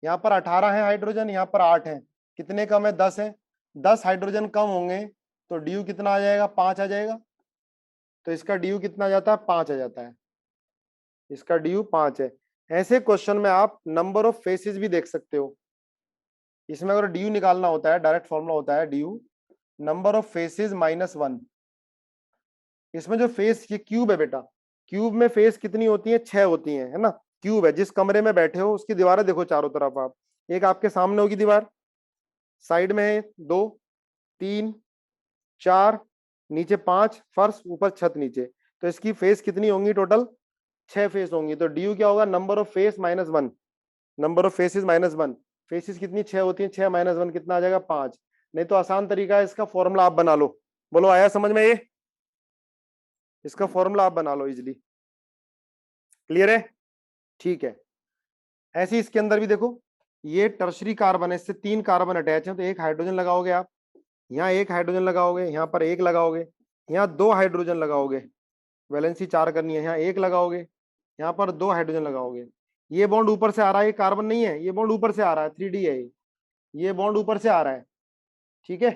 यहाँ पर 18 है हाइड्रोजन, यहाँ पर 8 है, कितने कम है 10 है। 10 हाइड्रोजन कम होंगे तो डी कितना आ जाएगा 5 आ जाएगा। तो इसका डी कितना आ जाता है 5 आ जाता है, इसका डी 5 है। ऐसे क्वेश्चन में आप नंबर ऑफ फेसेस भी देख सकते हो। इसमें अगर डी निकालना होता है, डायरेक्ट फॉर्मूला होता है डी नंबर ऑफ फेसेस -1। इसमें जो फेस ये क्यूब है बेटा, क्यूब में फेस कितनी होती है 6 होती है ना। क्यूब है, जिस कमरे में बैठे हो उसकी दीवारें देखो चारों तरफ आप, एक आपके सामने होगी दीवार, साइड में है 2 3 4, नीचे 5, फर्श ऊपर छत नीचे। तो इसकी फेस कितनी होंगी टोटल 6 फेस होंगी। तो डी क्या होगा number of face -1, number of faces -1। Faces कितनी 6 होती है, 6 -1 कितना आ जाएगा 5। नहीं तो आसान तरीका है, इसका फॉर्मूला आप बना लो। बोलो आया समझ में ये, इसका फॉर्मूला आप बना लो इजिली। क्लियर है, ठीक है। ऐसे इसके अंदर भी देखो, ये टर्शरी कार्बन है, इससे 3 कार्बन अटैच है, तो एक हाइड्रोजन लगाओगे आप, यहाँ एक हाइड्रोजन लगाओगे, यहाँ पर एक लगाओगे, यहाँ 2 हाइड्रोजन लगाओगे, वैलेंसी 4 करनी है, यहाँ एक लगाओगे, यहाँ पर 2 हाइड्रोजन लगाओगे। ये बॉन्ड ऊपर से आ रहा है, ये कार्बन नहीं है, ये बॉन्ड ऊपर से आ रहा है, 3D है ये बॉन्ड ऊपर से आ रहा है, ठीक है।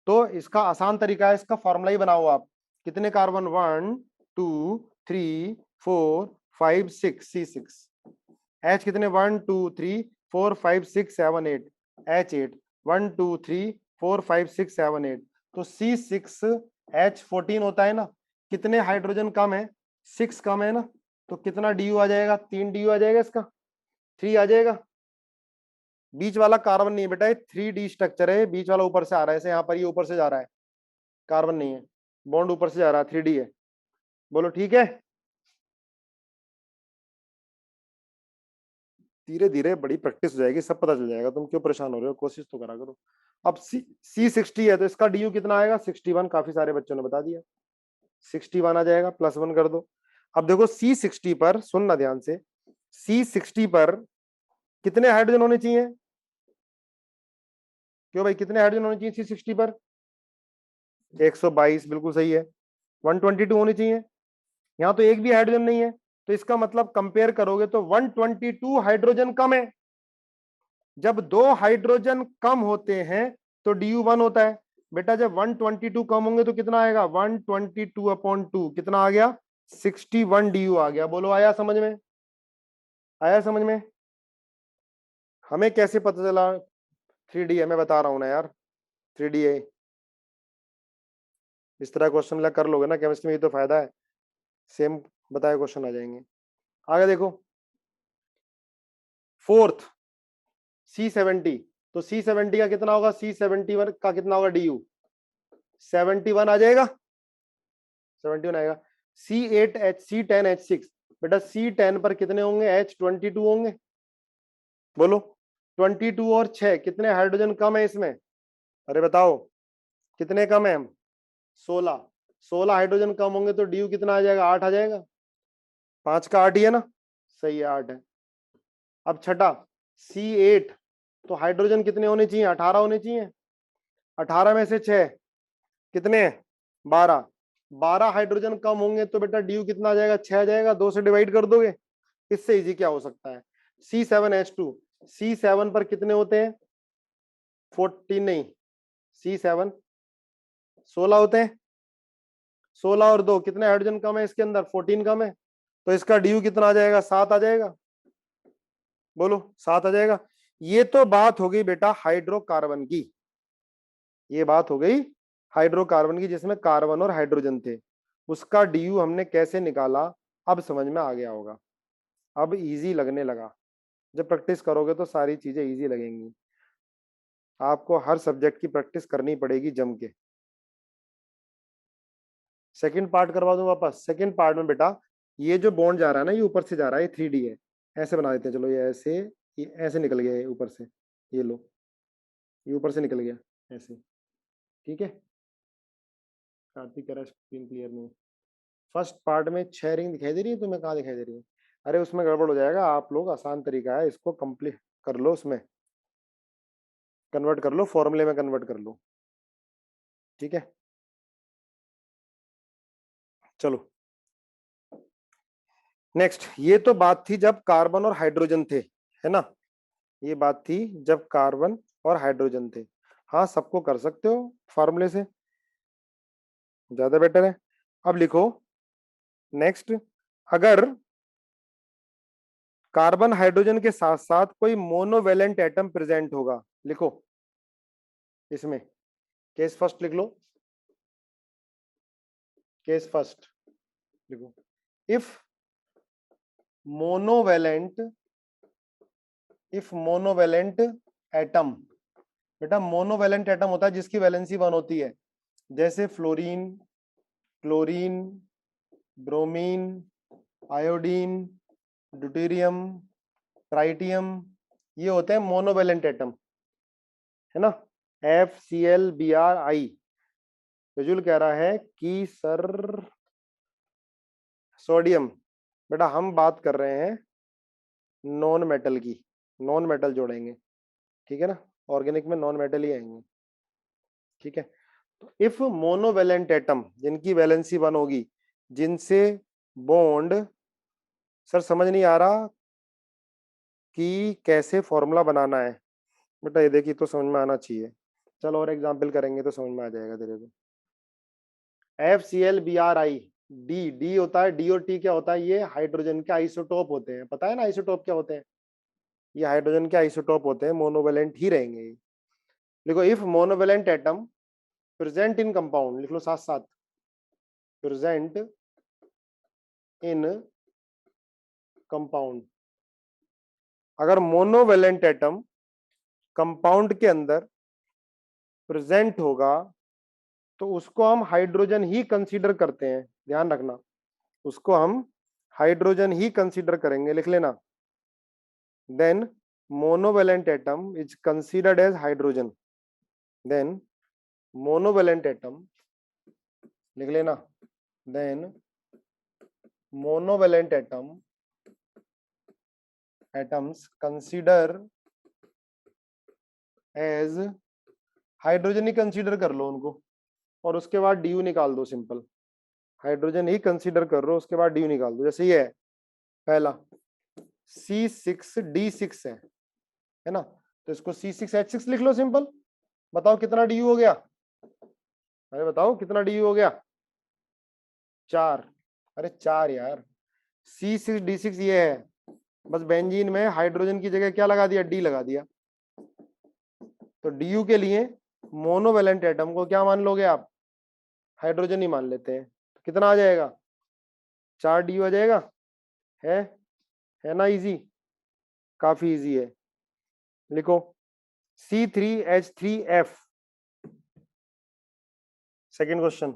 तो इसका आसान तरीका है, इसका फॉर्मूला ही बनाओ आप। कितने कार्बन 1 2 3 4 5 6 C6, H कितने 1 2 3 4 5 6 7 8, H8 1 2 3 4 5 6 7 8। तो C6H14 होता है ना। कितने हाइड्रोजन कम है 6 कम है ना, तो कितना DU आ जाएगा 3 DU आ जाएगा, इसका 3 आ जाएगा। बीच वाला कार्बन नहीं है बेटा, ये 3D स्ट्रक्चर है, बीच वाला ऊपर से आ रहा है, ऐसे यहाँ पर ये ऊपर से जा रहा है, कार्बन नहीं है, बॉन्ड ऊपर से जा रहा है, 3D है। बोलो ठीक है। धीरे धीरे बड़ी प्रैक्टिस हो जाएगी, सब पता चल जाएगा, तुम क्यों परेशान हो रहे हो, कोशिश तो करा करो। अब C60 है तो इसका DU कितना आएगा 61, काफी सारे बच्चों ने बता दिया, 61 आ जाएगा, +1 कर दो। अब देखो C60 पर सुनना ध्यान से, C60 पर कितने हाइड्रोजन होने चाहिए, क्यों भाई कितने हाइड्रोजन होने चाहिए C60 पर 122, बिल्कुल सही है। 122 होनी चाहिए, यहाँ तो एक भी हाइड्रोजन नहीं है, तो इसका मतलब कंपेयर करोगे तो 122 हाइड्रोजन कम है। जब 2 हाइड्रोजन कम होते हैं तो DU 1 होता है बेटा। जब 122 कम होंगे तो कितना आएगा 122/2, कितना आ गया 61 DU आ गया। बोलो आया समझ में, आया समझ में। हमें कैसे पता चला 3D है, मैं बता रहा हूं ना यार, 3D है। इस तरह क्वेश्चन कर लोगे ना केमिस्ट्री में, ये तो फायदा है, सेम बताए क्वेश्चन आ जाएंगे। आगे देखो, फोर्थ C70, तो C70 का कितना होगा, C71 का कितना होगा DU 71 आ जाएगा, 71 आएगा। C10H6 बेटा, C10 पर कितने होंगे H22 होंगे, बोलो 22 और 6 कितने हाइड्रोजन कम है इसमें? अरे बताओ कितने कम है? 16। 16 हाइड्रोजन कम होंगे तो डी कितना आ जाएगा? 8 आ जाएगा। 5 का 8 ही है ना, सही है 8 है। अब छठा C8, तो हाइड्रोजन कितने होने चाहिए? 18 होने चाहिए। 18 में से 6 कितने? 12। 12 हाइड्रोजन कम होंगे तो बेटा डी कितना आ जाएगा? 6 आ जाएगा। 2 से डिवाइड कर दोगे, इससे इजी क्या हो सकता है? C7H2, C7 पर कितने होते हैं? 14 नहीं, C7 16 होते हैं। 16 और 2 कितने हाइड्रोजन कम है इसके अंदर? 14 कम है, तो इसका डी कितना आ जाएगा? 7 आ जाएगा। बोलो 7 आ जाएगा। ये तो बात हो गई बेटा हाइड्रोकार्बन की, ये बात हो गई हाइड्रोकार्बन की जिसमें कार्बन और हाइड्रोजन थे। उसका डी हमने कैसे निकाला, अब समझ में आ गया होगा, अब इजी लगने लगा। जब प्रैक्टिस करोगे तो सारी चीजें इजी लगेंगी। आपको हर सब्जेक्ट की प्रैक्टिस करनी पड़ेगी जम के। सेकंड पार्ट करवा दूं वापस। सेकंड पार्ट में बेटा ये जो बॉन्ड जा रहा है ना, ये ऊपर से जा रहा है, ये 3D है। ऐसे बना देते हैं, चलो ये ऐसे, ये ऐसे निकल गया ये ऊपर से, ये लो, ये ऊपर से निकल गया ऐसे, ठीक है। कार्तिक कह रहा है स्क्रीन क्लियर नहीं। फर्स्ट पार्ट में 6 रिंग दिखाई दे रही है, तुम्हें कहाँ दिखाई दे रही है? अरे उसमें गड़बड़ हो जाएगा, आप लोग आसान तरीका है, इसको कंप्लीट कर लो, उसमें कन्वर्ट कर लो, फॉर्मूले में कन्वर्ट कर लो, ठीक है। चलो नेक्स्ट, ये तो बात थी जब कार्बन और हाइड्रोजन थे, है ना, ये बात थी जब कार्बन और हाइड्रोजन थे। हाँ सबको कर सकते हो फॉर्मूले से, ज्यादा बेटर है। अब लिखो नेक्स्ट, अगर कार्बन हाइड्रोजन के साथ साथ कोई मोनोवेलेंट एटम प्रेजेंट होगा, लिखो इसमें, केस फर्स्ट लिख लो, केस फर्स्ट लिखो, if monovalent, if monovalent atom, बेटा मोनोवेलेंट एटम होता है जिसकी वैलेंसी 1 होती है, जैसे fluorine, chlorine, bromine, iodine, deuterium, tritium, ये होते हैं मोनोवेलेंट एटम, है ना। FCl Br रजुल कह रहा है कि सर सोडियम, बेटा हम बात कर रहे हैं नॉन मेटल की, नॉन मेटल जोड़ेंगे, ठीक है ना, ऑर्गेनिक में नॉन मेटल ही आएंगे, ठीक है। तो इफ मोनोवेलेंट एटम जिनकी वैलेंसी 1 होगी, जिनसे बॉन्ड, सर समझ नहीं आ रहा कि कैसे फॉर्मूला बनाना है, बेटा ये देखिए तो समझ में आना चाहिए। चलो और एग्जांपल करेंगे तो समझ में आ जाएगा तेरे को। FCl Bri, डी डी होता है, डी और टी क्या होता है? ये हाइड्रोजन के आइसोटोप होते हैं, पता है ना आइसोटोप क्या होते हैं? ये हाइड्रोजन के आइसोटोप होते हैं, मोनोवेलेंट ही रहेंगे ये। देखो if monovalent atom present in compound, लिख लो साथ साथ, प्रेजेंट इन कंपाउंड, अगर मोनोवेलेंट एटम कंपाउंड के अंदर प्रेजेंट होगा तो उसको हम हाइड्रोजन ही कंसीडर करते हैं, ध्यान रखना, उसको हम हाइड्रोजन ही कंसीडर करेंगे, लिख लेना। Then monovalent atom is considered as hydrogen, then monovalent atom, लिख लेना, then monovalent atoms consider as hydrogen ही कंसीडर कर लो उनको, और उसके बाद डी निकाल दो, सिंपल हाइड्रोजन ही कंसीडर कर लो, उसके बाद डी निकाल दो। जैसे ये है पहला C6D6 है ना, तो इसको C6H6 लिख लो सिंपल। बताओ कितना डी हो गया? अरे बताओ कितना डी हो गया? 4। अरे 4 यार, C6D6 ये है, बस बेंजीन में हाइड्रोजन की जगह क्या लगा दिया? डी लगा दिया। तो डी के लिए मोनोवेलेंट एटम को क्या मान लोगे आप? हाइड्रोजन ही मान लेते हैं। तो कितना आ जाएगा? 4 डी आ जाएगा। है है ना इजी, काफी इजी है। लिखो C3H3F, second question,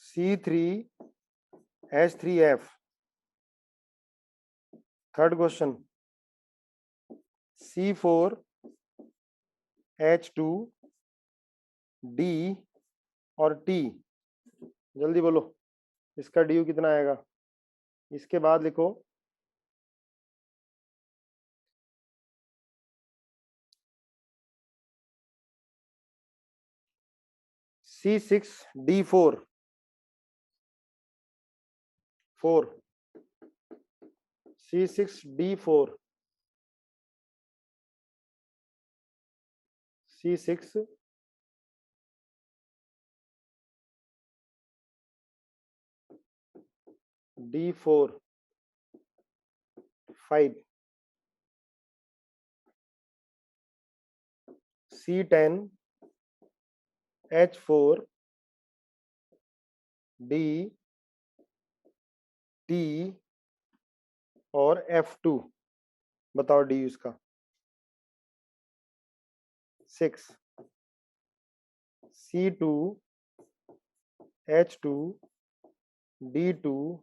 C3H3F। Third question C4H2D और T, जल्दी बोलो इसका DU कितना आएगा। इसके बाद लिखो C6D4 C6D4 C6 D4 5 C10 H4 D T और F2, बताओ डी इसका। 6 C2 H2 D2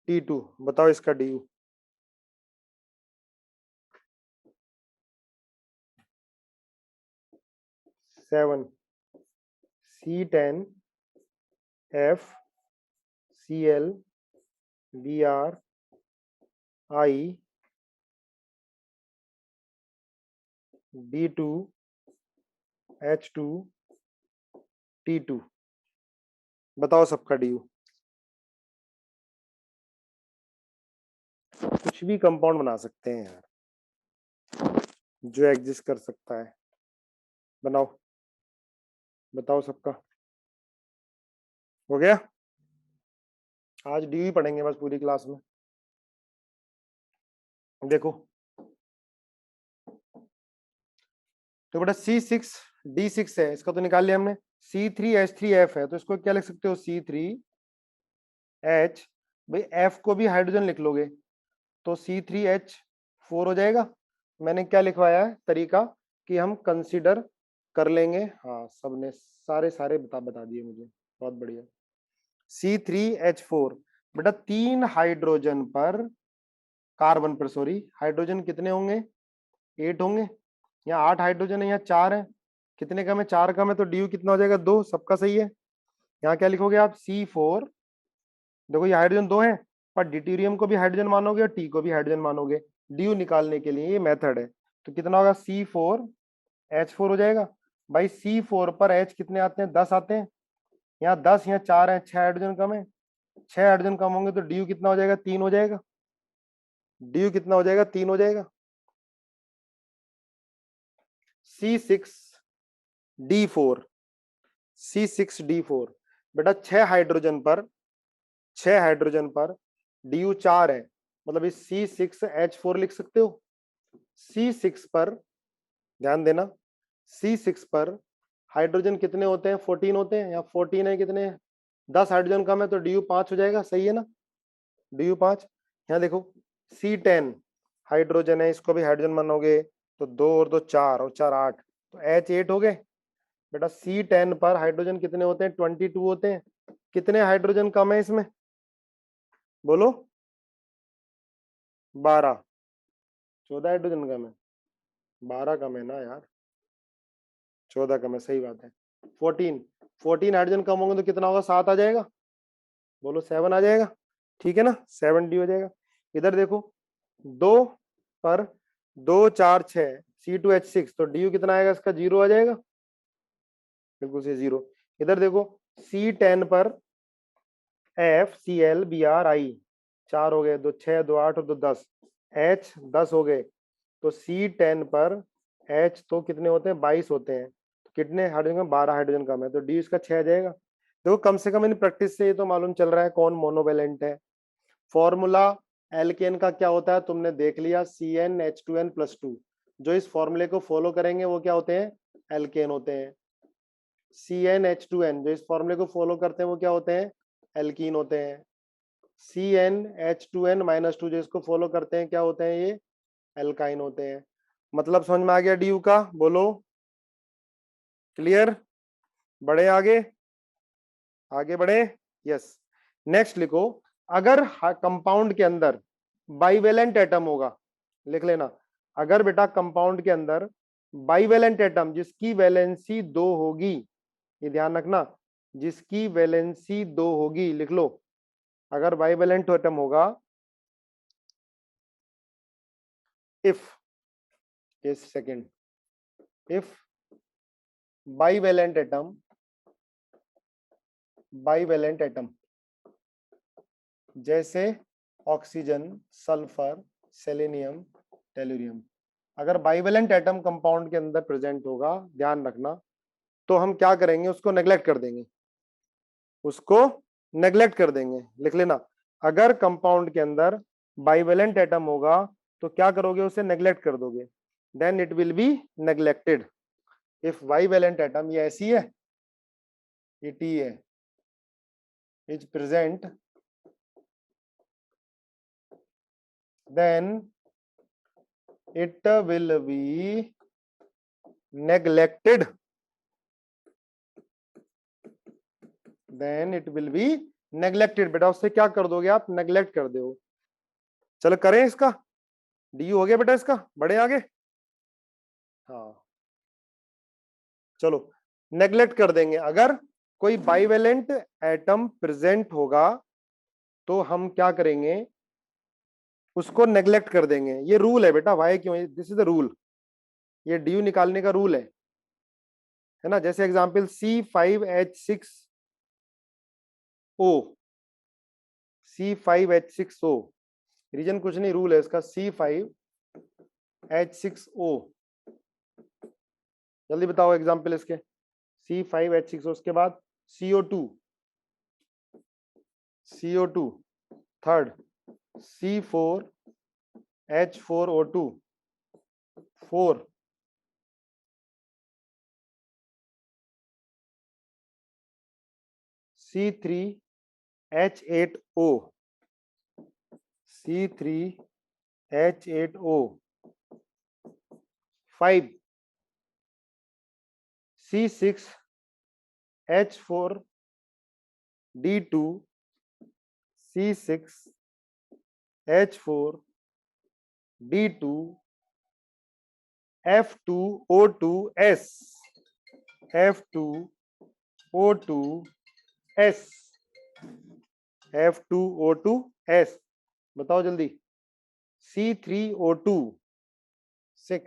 T2, बताओ इसका D. 7 C10 F Cl Br I D2 H2 T2, बताओ सबका डी। कुछ भी कंपाउंड बना सकते हैं यार जो एग्जिस्ट कर सकता है, बनाओ, बताओ सबका। हो गया, आज डी पढ़ेंगे बस पूरी क्लास में। देखो तो बेटा C6D6 है, इसका तो निकाल लिया हमने। C3H3F है तो इसको क्या लिख सकते हो, C3H, भाई F को भी हाइड्रोजन लिख लोगे तो C3H4 हो जाएगा। मैंने क्या लिखवाया है तरीका कि हम कंसीडर कर लेंगे। हाँ सबने सारे बता दिए मुझे, बहुत बढ़िया। C3H4 बेटा 3 हाइड्रोजन पर, कार्बन पर सॉरी, हाइड्रोजन कितने होंगे, 8 होंगे। यहाँ 8 हाइड्रोजन है, यहाँ 4 है, कितने कम है, 4 कम है, तो डी कितना हो जाएगा, 2, सबका सही है। यहाँ क्या लिखोगे आप, C4, देखो ये हाइड्रोजन 2 है पर ड्यूटेरियम को भी हाइड्रोजन मानोगे और टी को भी हाइड्रोजन मानोगे, डी निकालने के लिए ये मेथड है। तो कितना होगा, C4H4 हो जाएगा। भाई C4 पर H कितने आते हैं, 10 आते हैं, यहाँ 10, यहाँ 4 है, 6 हाइड्रोजन कम है, 6 हाइड्रोजन कम होंगे तो डी कितना हो जाएगा, 3 हो जाएगा। डी कितना हो जाएगा, 3 हो जाएगा। C6D4 C6D4 बेटा 6 हाइड्रोजन पर DU 4 है, मतलब इस C6H4 लिख सकते हो। C6 पर ध्यान देना, C6 पर हाइड्रोजन कितने होते हैं, 14 होते हैं, यहाँ 14 है, कितने हैं, 10 हाइड्रोजन कम है तो DU 5 हो जाएगा, सही है ना, DU 5। यहाँ देखो C10 हाइड्रोजन है, इसको भी हाइड्रोजन मानोगे तो 2 और 2 4 और 4 8, तो H8 हो गए। बेटा C10 पर हाइड्रोजन कितने होते हैं, 22 होते हैं, कितने हाइड्रोजन कम है इसमें, बोलो, 12, 14 हाइड्रोजन कम है, 12 कम है ना यार, 14 कम है, सही बात है। 14 हाइड्रोजन कम होंगे तो कितना होगा, 7 आ जाएगा, बोलो 7 आ जाएगा, ठीक है ना, 7D हो जाएगा। इधर देखो 2 पर 2 4 6 C2H6, तो DU कितना आएगा इसका, 0 आ जाएगा, बिल्कुल से 0। इधर देखो C10 पर FCl Br I, 4 हो गए, 2 6 2 8 और 2 10, H 10 हो गए, तो C10 पर H तो कितने होते हैं, 22 होते हैं, तो कितने हाइड्रोजन कम, 12 हाइड्रोजन कम है, तो डी इसका 6 आ जाएगा। देखो कम से कम इन प्रैक्टिस से ये तो मालूम चल रहा है कौन मोनोवेलेंट है। फॉर्मूला एल्केन का क्या होता है तुमने देख लिया, CnH2n+2, जो इस फॉर्मूले को फॉलो करेंगे वो क्या होते हैं, एल्केन होते हैं। CnH2n जो इस फॉर्मूले को फॉलो करते हैं वो क्या होते हैं, एल्कीन होते हैं। CnH2n-2 जो इसको फॉलो करते हैं क्या होते हैं, ये एल्काइन होते हैं। मतलब समझ में आ गया DU का, बोलो क्लियर, बढ़े आगे, आगे बढ़े, यस। नेक्स्ट लिखो, अगर कंपाउंड के अंदर बाइवेलेंट एटम होगा, लिख लेना, अगर बेटा कंपाउंड के अंदर बाईवेलेंट एटम जिसकी वैलेंसी 2 होगी, ये ध्यान रखना, जिसकी वैलेंसी 2 होगी, लिख लो, अगर बाईवेलेंट एटम होगा, इफ, एक सेकेंड, इफ बाईवेलेंट एटम जैसे ऑक्सीजन, सल्फर, सेलेनियम, टेलुरियम, अगर बाईवेलेंट एटम कंपाउंड के अंदर प्रेजेंट होगा, ध्यान रखना, तो हम क्या करेंगे, उसको नेग्लेक्ट कर देंगे, उसको नेग्लेक्ट कर देंगे, लिख लेना, अगर कंपाउंड के अंदर बाईवेलेंट एटम होगा तो क्या करोगे, उसे नेग्लेक्ट कर दोगे, then it will be neglected. If bivalent atom, ये ऐसी है, ये टी है, is present, then it will be neglected, then it will be neglected। बेटा उससे क्या कर दोगे आप, नेग्लेक्ट कर दो। चलो करें इसका, डी हो गया बेटा, इसका बढ़े आगे, हाँ चलो नेग्लेक्ट कर देंगे। अगर कोई बाईवेलेंट एटम प्रेजेंट होगा तो हम क्या करेंगे, उसको नेग्लेक्ट कर देंगे। ये रूल है बेटा, वाई क्यों, दिस इज द रूल, ये डी निकालने का रूल है ना। जैसे एग्जांपल C5H6O, C5H6O, रीजन कुछ नहीं, रूल है इसका, C5H6O, जल्दी बताओ एग्जांपल इसके, C5H6O, उसके बाद CO2, third C4H4O2, 4 C3H8O, C3H8O, 5 C6H4D2, C6H4D2, F2O2S, F2O2S, F2O2S, बताओ जल्दी, C3O2 6,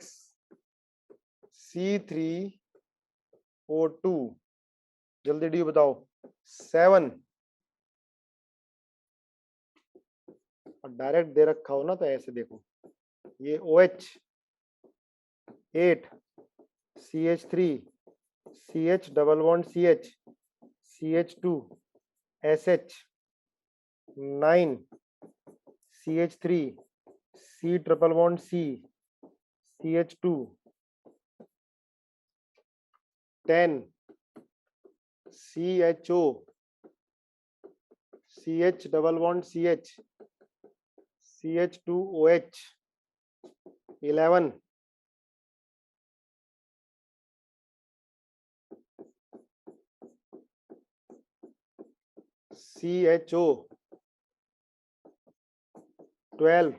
C3O2, जल्दी डी बताओ 7, और डायरेक्ट दे रखा हो ना तो ऐसे देखो, ये OH 8, CH3, CH double bond CH, CH2, SH 9, CH3, C triple bond C, CH2 10, CHO, CH double bond CH, CH2OH 11, CHO 12,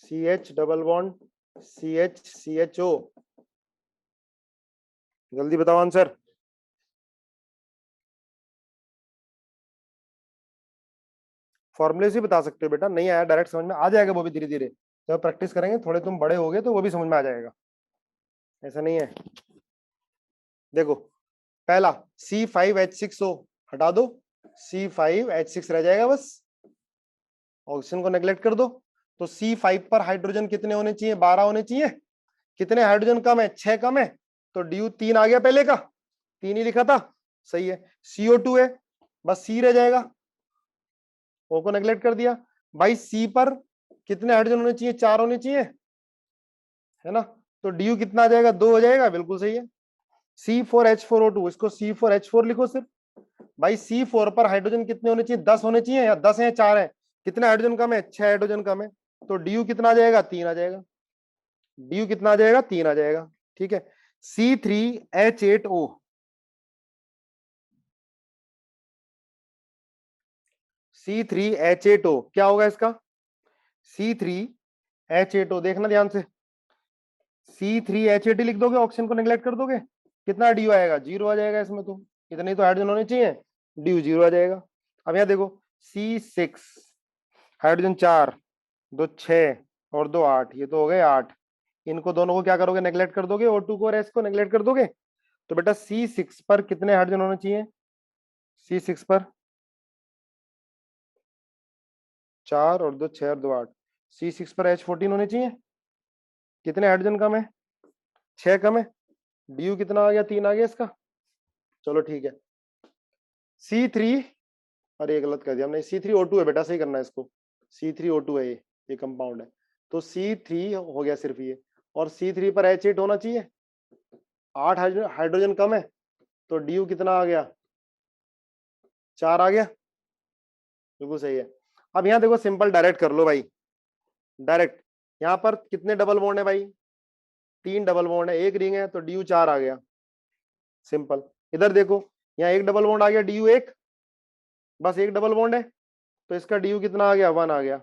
CH double bond CH, CHO, जल्दी बताओ आंसर। फॉर्मूले से बता सकते हो बेटा, नहीं आया डायरेक्ट समझ में आ जाएगा, वो भी धीरे धीरे जब प्रैक्टिस करेंगे, थोड़े तुम बड़े होगे तो वो भी समझ में आ जाएगा, ऐसा नहीं है। देखो पहला C5H6O हटा दो, C5H6 रह जाएगा बस, ऑक्सीजन को नेग्लेक्ट कर दो, तो C5 पर हाइड्रोजन कितने होने चाहिए, 12 होने चाहिए, कितने हाइड्रोजन कम है, 6 कम है, तो DU 3 आ गया, पहले का 3 ही लिखा था, सही है। CO2 है, बस C रह जाएगा, O को नेग्लेक्ट कर दिया। भाई C पर कितने हाइड्रोजन होने चाहिए, 4 होने चाहिए, है ना, तो DU कितना आ जाएगा, 2 हो जाएगा, बिल्कुल सही है। C4H4O2, इसको C4H4 लिखो सिर्फ। भाई C4 पर हाइड्रोजन कितने होने चाहिए, 10 होने चाहिए, या 10 है 4 है, कितने हाइड्रोजन कम है, 6 हाइड्रोजन कम है, तो DU कितना आ जाएगा, 3 आ जाएगा, DU कितना आ जाएगा, 3 आ जाएगा, ठीक है। C3H8O, C3H8O क्या होगा इसका, C3H8O, देखना ध्यान से, C3H8 लिख दोगे, ऑक्सीजन को नेग्लेक्ट कर दोगे, कितना ड्यू आएगा, 0 आ जाएगा इसमें, तो इतने ही तो हाइड्रोजन होने चाहिए, ड्यू 0 आ जाएगा। अब यहाँ देखो C6, हाइड्रोजन 4, 2 6 और 2 8, ये तो हो गए 8, इनको दोनों को क्या करोगे, नेग्लेक्ट कर दोगे, O2 को और S को नेग्लेक्ट कर दोगे, तो बेटा C6 पर कितने हाइड्रोजन होने चाहिए, C6 पर 4 और 2 6 और 2 8, C6 पर H14 होने चाहिए, कितने हाइड्रोजन कम है, 6 कम है, ड्यू कितना आ गया, 3 आ गया इसका, चलो ठीक है। C3, अरे गलत कर दिया हमने, C3O2 है बेटा, सही करना है इसको, C3O2 है ये कंपाउंड है, तो C3 हो गया सिर्फ ये, और C3 पर H8 होना चाहिए, 8 हाइड्रोजन कम है, तो ड्यू कितना आ गया, 4 आ गया, बिल्कुल सही है। अब यहाँ देखो सिंपल डायरेक्ट कर लो भाई, डायरेक्ट, यहाँ पर कितने डबल बॉन्ड है भाई, 3 डबल बॉन्ड है, एक रिंग है, तो ड्यू 4 आ गया, सिंपल। इधर देखो, यहाँ एक डबल बॉन्ड आ गया, ड्यू 1, बस एक डबल बॉन्ड है, तो इसका ड्यू कितना आ गया, 1 आ गया।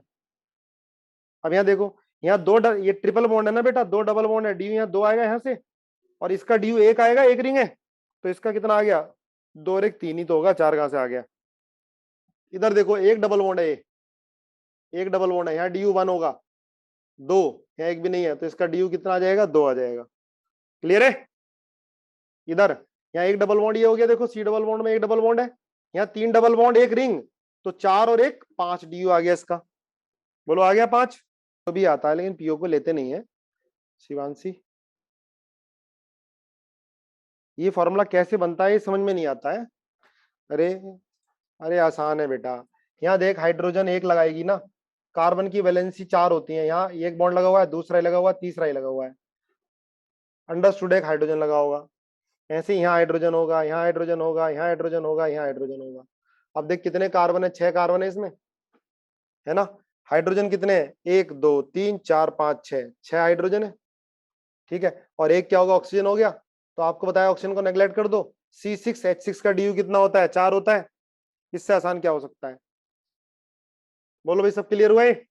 अब यहाँ देखो, यहाँ ये ट्रिपल बॉन्ड है ना बेटा, 2 डबल बॉन्ड है, ड्यू यहाँ 2 आएगा यहाँ से, और इसका ड्यू 1 आएगा, एक रिंग है, तो इसका कितना आ गया, 2 और 1 3 ही तो होगा, 4 कहां से आ गया। इधर देखो एक डबल बॉन्ड है, एक डबल बॉन्ड है, यहाँ ड्यू 1 होगा, 2, यहाँ एक भी नहीं है, तो इसका ड्यू कितना आ जाएगा, 2 आ जाएगा, क्लियर है। इधर यहाँ एक डबल बॉन्ड ये हो गया, देखो C डबल बॉन्ड में एक डबल बॉन्ड है, यहाँ 3 डबल बॉन्ड एक रिंग, तो 4 और 1 5 ड्यू आ गया इसका, बोलो आ गया 5, तो भी आता है लेकिन पीओ को लेते नहीं है शिवांशी, ये फॉर्मूला कैसे बनता है ये समझ में नहीं आता है। अरे अरे आसान है बेटा, यहाँ देख हाइड्रोजन एक लगाएगी ना, कार्बन की वैलेंसी 4 होती है, यहाँ एक बॉन्ड लगा हुआ है, दूसरा ही लगा हुआ है, तीसरा ही लगा हुआ है, अंडरस्टूड, एक हाइड्रोजन लगा होगा, ऐसे यहाँ हाइड्रोजन होगा, यहाँ हाइड्रोजन होगा, यहाँ हाइड्रोजन होगा, यहाँ हाइड्रोजन होगा। अब देख कितने कार्बन है, 6 कार्बन है इसमें, है ना, हाइड्रोजन कितने हैं, 1 2 3 4 5 6 हाइड्रोजन है, ठीक है, और एक क्या होगा, ऑक्सीजन हो गया, तो आपको बताया ऑक्सीजन को नेग्लेक्ट कर दो, C6H6 का ड्यू कितना होता है, 4 होता है, इससे आसान क्या हो सकता है, बोलो भाई, सब क्लियर हुआ है।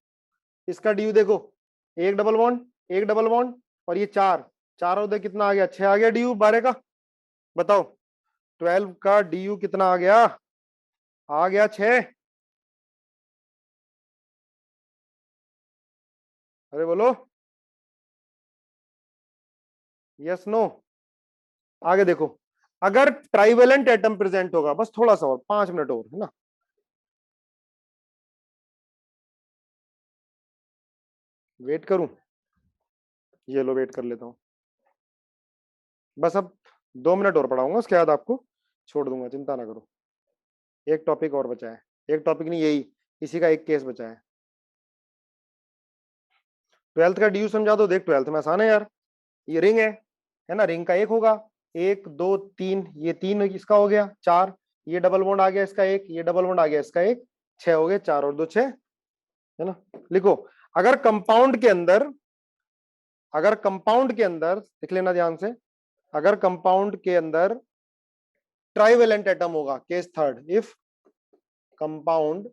इसका ड्यू देखो, एक डबल बॉन्ड, एक डबल बॉन्ड, और ये 4 4 और 2 कितना आ गया, 6 आ गया ड्यू 12 का, बताओ 12 का ड्यू कितना आ गया 6, अरे बोलो यस नो। आगे देखो, अगर ट्राइवेलेंट एटम प्रेजेंट होगा, बस थोड़ा सा और 5 मिनट और, है ना, वेट करूं, ये लो वेट कर लेता हूं, बस अब 2 मिनट और पढ़ाऊंगा, उसके बाद आपको छोड़ दूंगा, चिंता ना करो, एक टॉपिक और बचा है, एक टॉपिक नहीं, यही इसी का एक केस बचा है। 12th का ड्यू समझा दो, देख 12th में आसान है यार, ये रिंग है ना, रिंग का एक होगा, 1 2 3, ये 3 इसका हो गया, 4 ये डबल बॉन्ड आ गया इसका एक, ये डबल बॉन्ड आ गया इसका एक, 6 हो गए, 4 और 2 6, है ना। लिखो, अगर कंपाउंड के अंदर, अगर कंपाउंड के अंदर लिख लेना ध्यान से, अगर कंपाउंड के अंदर ट्राइवेलेंट एटम होगा, case third, if compound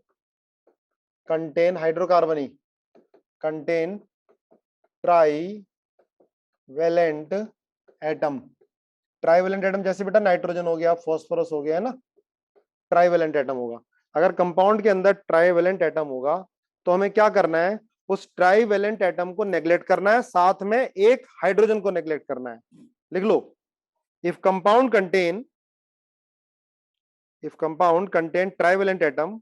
contain hydrocarbon, contain trivalent atom, trivalent atom जैसे बेटा नाइट्रोजन हो गया, फॉस्फोरस हो गया, है ना, ट्राइवेलेंट एटम होगा, अगर कंपाउंड के अंदर ट्राइवेलेंट एटम होगा, तो हमें क्या करना है, उस ट्राइवेलेंट एटम को नेग्लेक्ट करना है, साथ में एक हाइड्रोजन को नेग्लेक्ट करना है। लिख लो, if compound contain trivalent atom,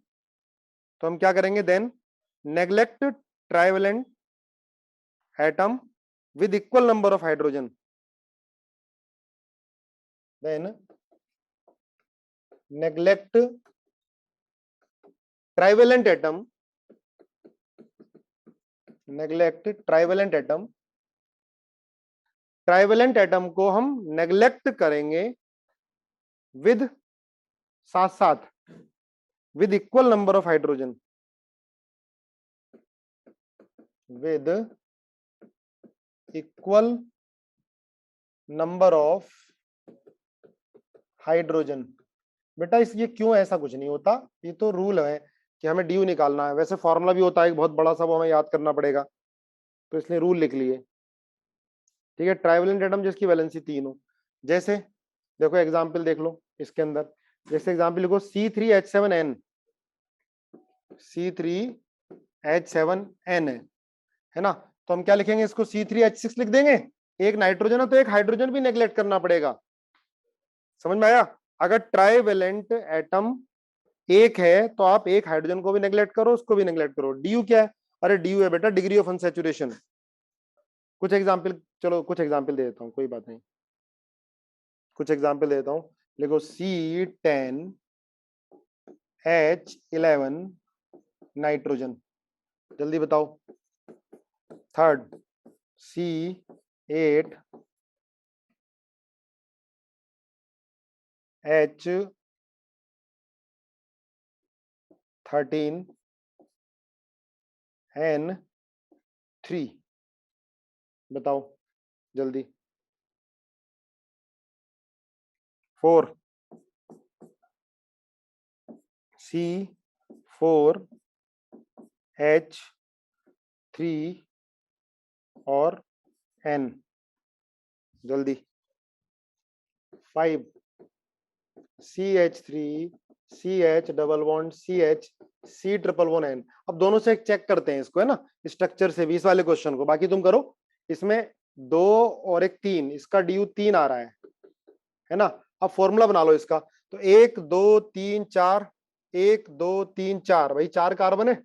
तो हम क्या करेंगे, then neglect trivalent atom with equal number of hydrogen, then neglect trivalent atom, neglect trivalent atom, trivalent atom को हम नेग्लेक्ट करेंगे विद, साथ साथ with equal number of hydrogen, with equal number of hydrogen. बेटा इस ये क्यों, ऐसा कुछ नहीं होता, ये तो रूल है, कि हमें ड्यू निकालना है। वैसे फॉर्मूला भी होता है एक बहुत बड़ा सा, वो हमें याद करना पड़ेगा, तो इसलिए रूल लिख लिए। ठीक है, ट्राइवेलेंट एटम जिसकी वैलेंसी 3 हो। जैसे देखो एग्जाम्पल देख लो इसके अंदर, जैसे एग्जाम्पल लिखो C3H7N, C3H7N है ना, तो हम क्या लिखेंगे इसको, C3H6 लिख देंगे। एक नाइट्रोजन है तो एक हाइड्रोजन भी नेग्लेक्ट करना पड़ेगा। समझ में आया? अगर ट्राइवेलेंट एटम एक है तो आप एक हाइड्रोजन को भी नेग्लेक्ट करो, उसको भी नेग्लेक्ट करो। डी यू क्या है? अरे डी यू है बेटा डिग्री ऑफ अनसैचुरेशन। कुछ एग्जाम्पल, चलो कुछ एग्जाम्पल दे देता हूँ, कोई बात नहीं, कुछ एग्जाम्पल दे देता हूँ। लिखो C10H11 नाइट्रोजन, जल्दी बताओ। थर्ड C8H13N3, बताओ जल्दी। 4 C4H3 और N, जल्दी। 5 CH3 CH double bond CH C triple one N। अब दोनों से एक चेक करते हैं इसको, है ना, स्ट्रक्चर से भी, इस वाले क्वेश्चन को। बाकी तुम करो। इसमें 2 और एक 3, इसका ड्यू 3 आ रहा है ना। अब फॉर्मूला बना लो इसका, तो 1 2 3 4, 1 2 3 4, भाई 4 कार्बन है,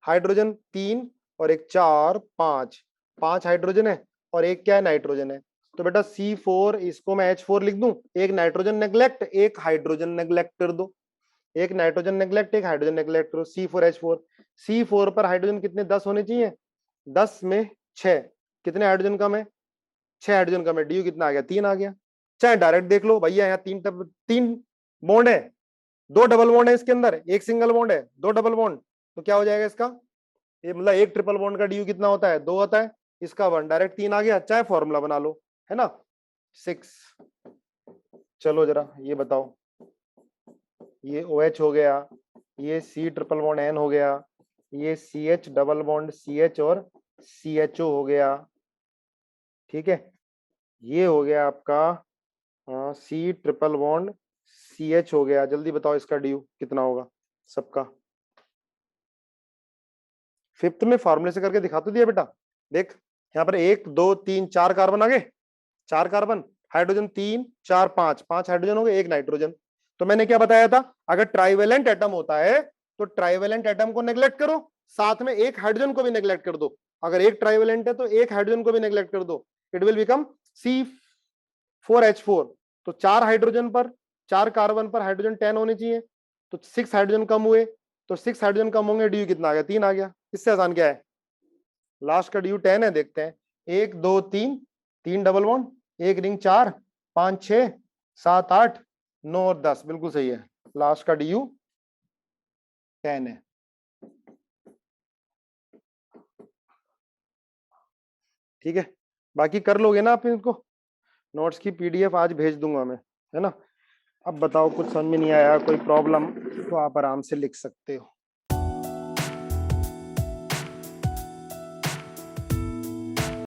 हाइड्रोजन 3 और एक 4, 5 हाइड्रोजन है और एक क्या है, नाइट्रोजन है। तो बेटा C4, इसको मैं H4 लिख दूं, एक नाइट्रोजन नेग्लेक्ट, एक हाइड्रोजन नेग्लेक्ट कर दो, एक नाइट्रोजन नेग्लेक्ट, एक हाइड्रोजन नेग्लेक्ट करो। C4H4, C4 पर हाइड्रोजन कितने, 10 होने चाहिए, 10 में 6, कितने हाइड्रोजन कम है, 6 हाइड्रोजन कम है, डी कितना आ गया, 3 आ गया। चाहे डायरेक्ट देख लो भैया, यहाँ 3 बॉन्ड है, 2 डबल बॉन्ड है इसके अंदर, एक सिंगल बॉन्ड है, 2 डबल बॉन्ड, तो क्या हो जाएगा इसका, ये मतलब एक ट्रिपल बॉन्ड का डी कितना होता है, 2 होता है, इसका 1, डायरेक्ट 3 आ गया। चाहे फॉर्मूला बना लो, है ना। 6, चलो जरा ये बताओ, ये OH हो गया, ये C ट्रिपल बॉन्ड N हो गया, ये CH डबल बॉन्ड CH और CHO हो गया, ठीक है, ये हो गया आपका C ट्रिपल बॉन्ड CH हो गया। जल्दी बताओ इसका ड्यू कितना होगा सबका। 5th में फॉर्मूले से करके दिखा तो दिया बेटा, देख यहाँ पर 1 2 3 4 कार्बन आ गए, 4 कार्बन, हाइड्रोजन 3 4 5 हाइड्रोजन हो गए, एक नाइट्रोजन। तो मैंने क्या बताया था, अगर ट्राइवेलेंट एटम होता है तो ट्राइवेलेंट एटम को नेग्लेक्ट करो, साथ में एक हाइड्रोजन को भी नेग्लेक्ट कर दो। अगर एक ट्राइवेलेंट है तो एक हाइड्रोजन को भी नेग्लेक्ट कर दो, इट विल बिकम C4H4। तो 4 हाइड्रोजन पर, 4 कार्बन पर हाइड्रोजन 10 होने चाहिए, तो 6 हाइड्रोजन कम हुए, तो 6 हाइड्रोजन कम होंगे, ड्यू कितना आ गया, 3 आ गया। इससे आसान क्या है, लास्ट का ड्यू 10 है, देखते हैं। 1 2 3, 3 डबल बॉन्ड, एक रिंग 4 5 6 7 8 9 और 10, बिल्कुल सही है। लास्ट का ड्यू 10 है। ठीक है, बाकी कर लोगे ना आप इनको, नोट्स की PDF आज भेज दूंगा मैं, है ना। अब बताओ कुछ समझ में नहीं आया, कोई प्रॉब्लम तो आप आराम से लिख सकते हो।